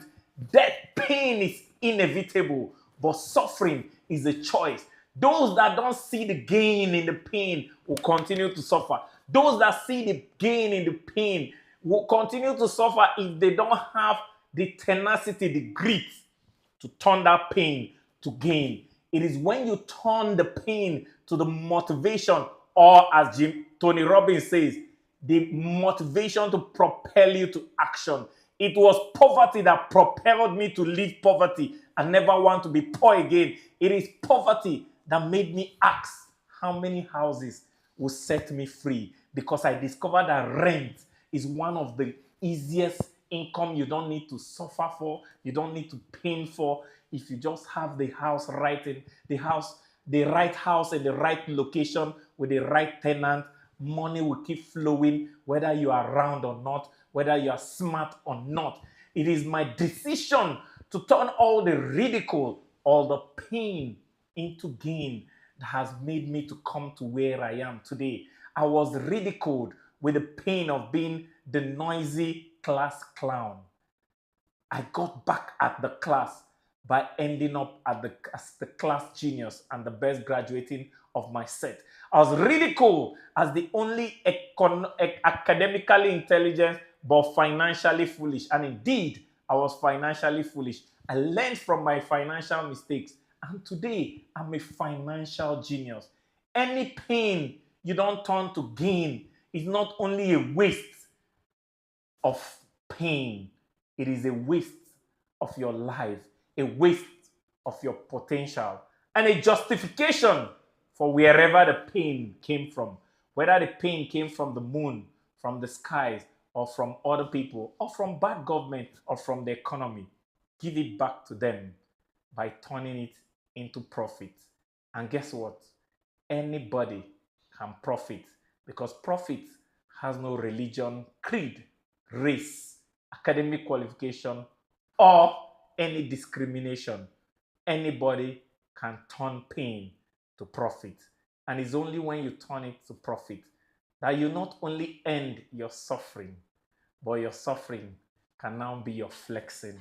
Death, pain is inevitable, but suffering is a choice. Those that don't see the gain in the pain will continue to suffer. Those that see the gain in the pain will continue to suffer if they don't have the tenacity, the grit to turn that pain to gain. It is when you turn the pain to the motivation, or as Tony Robbins says, the motivation to propel you to action. It was poverty that propelled me to leave poverty and never want to be poor again. It is poverty that made me ask how many houses will set me free, because I discovered that rent is one of the easiest income you don't need to suffer for, you don't need to pay for. If you just have the house right in the right house in the right location with the right tenant, money will keep flowing whether you are around or not, whether you are smart or not. It is my decision to turn all the ridicule, all the pain into gain that has made me to come to where I am today. I was ridiculed with the pain of being the noisy class clown. I got back at the class by ending up as the class genius and the best graduating of my set. I was ridiculed as the only academically intelligent but financially foolish. And indeed, I was financially foolish. I learned from my financial mistakes. And today, I'm a financial genius. Any pain you don't turn to gain is not only a waste of pain, it is a waste of your life, a waste of your potential, and a justification for wherever the pain came from. Whether the pain came from the moon, from the skies, or from other people, or from bad government, or from the economy, give it back to them by turning it into profit. And guess what? Anybody can profit, because profit has no religion, creed, race, academic qualification, or any discrimination. Anybody can turn pain to profit. And it's only when you turn it to profit that you not only end your suffering, but your suffering can now be your flexing,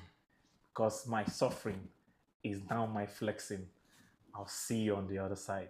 because my suffering is now my flexing. I'll see you on the other side.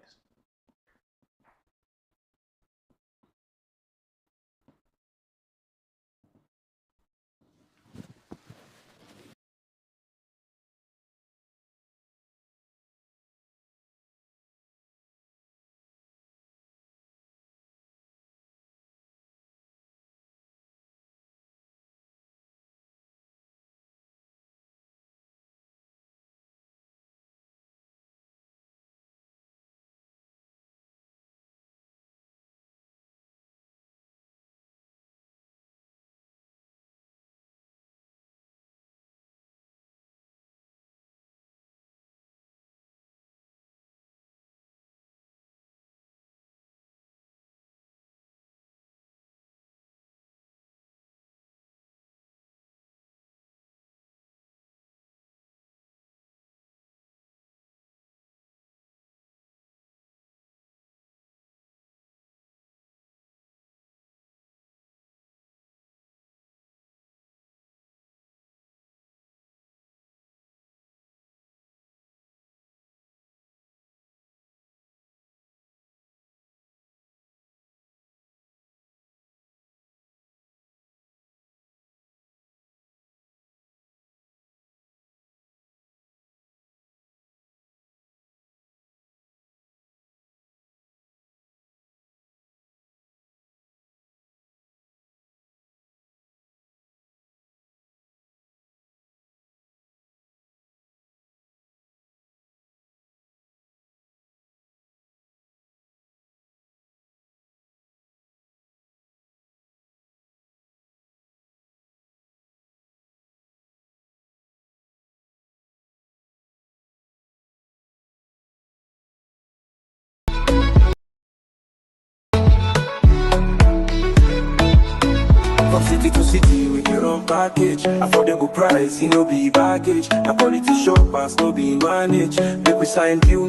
From city to city, we get on package. Affordable price, no be baggage. Na quality shop, pass no be manage. Make we sign deal.